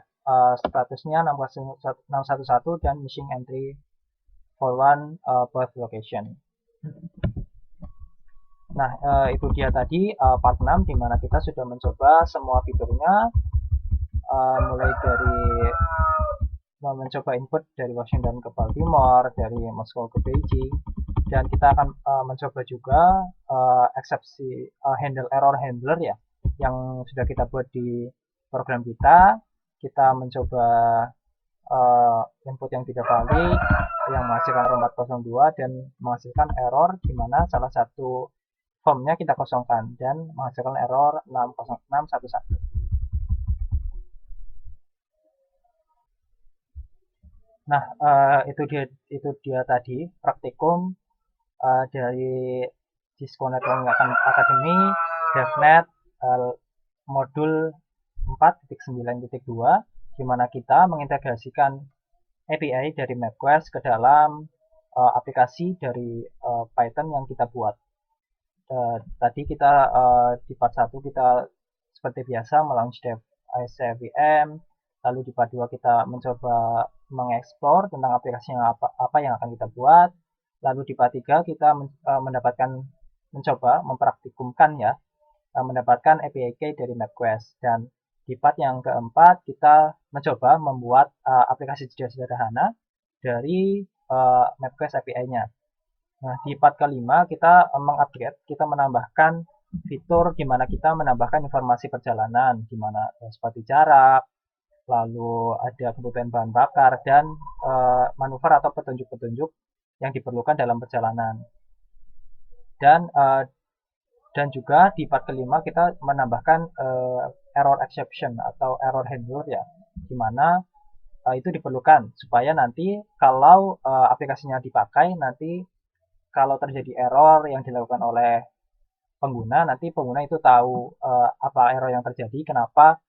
statusnya 611 dan missing entry for one birth location. Nah, itu dia tadi part 6, di mana kita sudah mencoba semua fiturnya, mulai dari mencoba input dari Washington ke Baltimore, dari Moskow ke Beijing, dan kita akan mencoba juga eksepsi handle error handler ya, yang sudah kita buat di program kita. Kita mencoba input yang tidak valid, yang menghasilkan error 402 dan menghasilkan error di mana salah satu formnya kita kosongkan dan menghasilkan error 60611. Nah, itu dia tadi praktikum dari Cisco Networking Academy DevNet modul 4.9.2, di mana kita mengintegrasikan API dari MapQuest ke dalam aplikasi dari Python yang kita buat. Tadi kita di part 1 kita seperti biasa melaunch dev SCVM, lalu di part 2 kita mencoba mengeksplor tentang aplikasi yang apa yang akan kita buat, lalu di part 3 kita mencoba mempraktikumkan ya, mendapatkan API key dari MapQuest, dan di part yang keempat kita mencoba membuat aplikasi sederhana dari MapQuest API-nya. Nah, di part kelima kita mengupgrade, kita menambahkan fitur di mana kita menambahkan informasi perjalanan, di mana seperti jarak, lalu ada kebutuhan bahan bakar, dan manuver atau petunjuk-petunjuk yang diperlukan dalam perjalanan. Dan juga di part kelima kita menambahkan error exception atau error handler ya, di mana itu diperlukan supaya nanti kalau aplikasinya dipakai, nanti kalau terjadi error yang dilakukan oleh pengguna, nanti pengguna itu tahu apa error yang terjadi, kenapa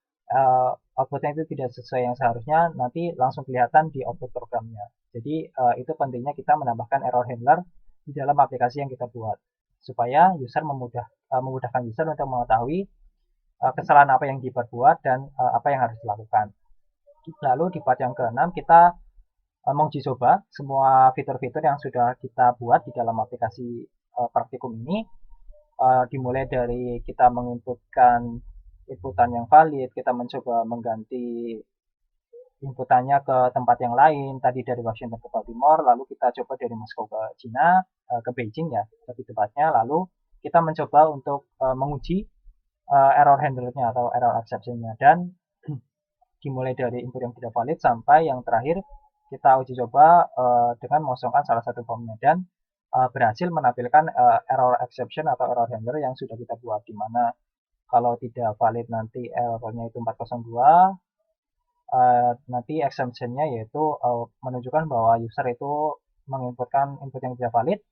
outputnya itu tidak sesuai yang seharusnya, nanti langsung kelihatan di output programnya. Jadi itu pentingnya kita menambahkan error handler di dalam aplikasi yang kita buat, supaya user memudahkan user untuk mengetahui kesalahan apa yang diperbuat dan apa yang harus dilakukan. Lalu di part yang ke-6 kita menguji coba semua fitur-fitur yang sudah kita buat di dalam aplikasi Praktikum ini, dimulai dari kita menginputkan inputan yang valid, kita mencoba mengganti inputannya ke tempat yang lain, tadi dari Washington ke Baltimore, lalu kita coba dari Moskow ke China, ke Beijing ya, lebih tepatnya, lalu kita mencoba untuk menguji error handlernya atau error exceptionnya, dan dimulai dari input yang tidak valid sampai yang terakhir kita uji coba dengan mengosongkan salah satu formnya dan berhasil menampilkan error exception atau error handler yang sudah kita buat, di mana kalau tidak valid nanti errornya itu 402, nanti exceptionnya yaitu menunjukkan bahwa user itu menginputkan input yang tidak valid,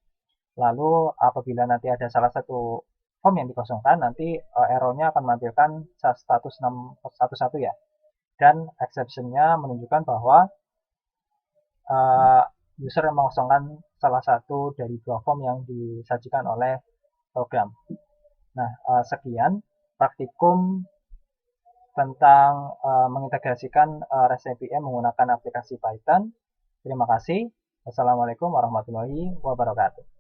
lalu apabila nanti ada salah satu form yang dikosongkan, nanti errornya akan menampilkan status 611 ya, dan exceptionnya menunjukkan bahwa user yang mengosongkan salah satu dari dua form yang disajikan oleh program. Nah, sekian praktikum tentang mengintegrasikan REST API menggunakan aplikasi Python. Terima kasih. Wassalamualaikum warahmatullahi wabarakatuh.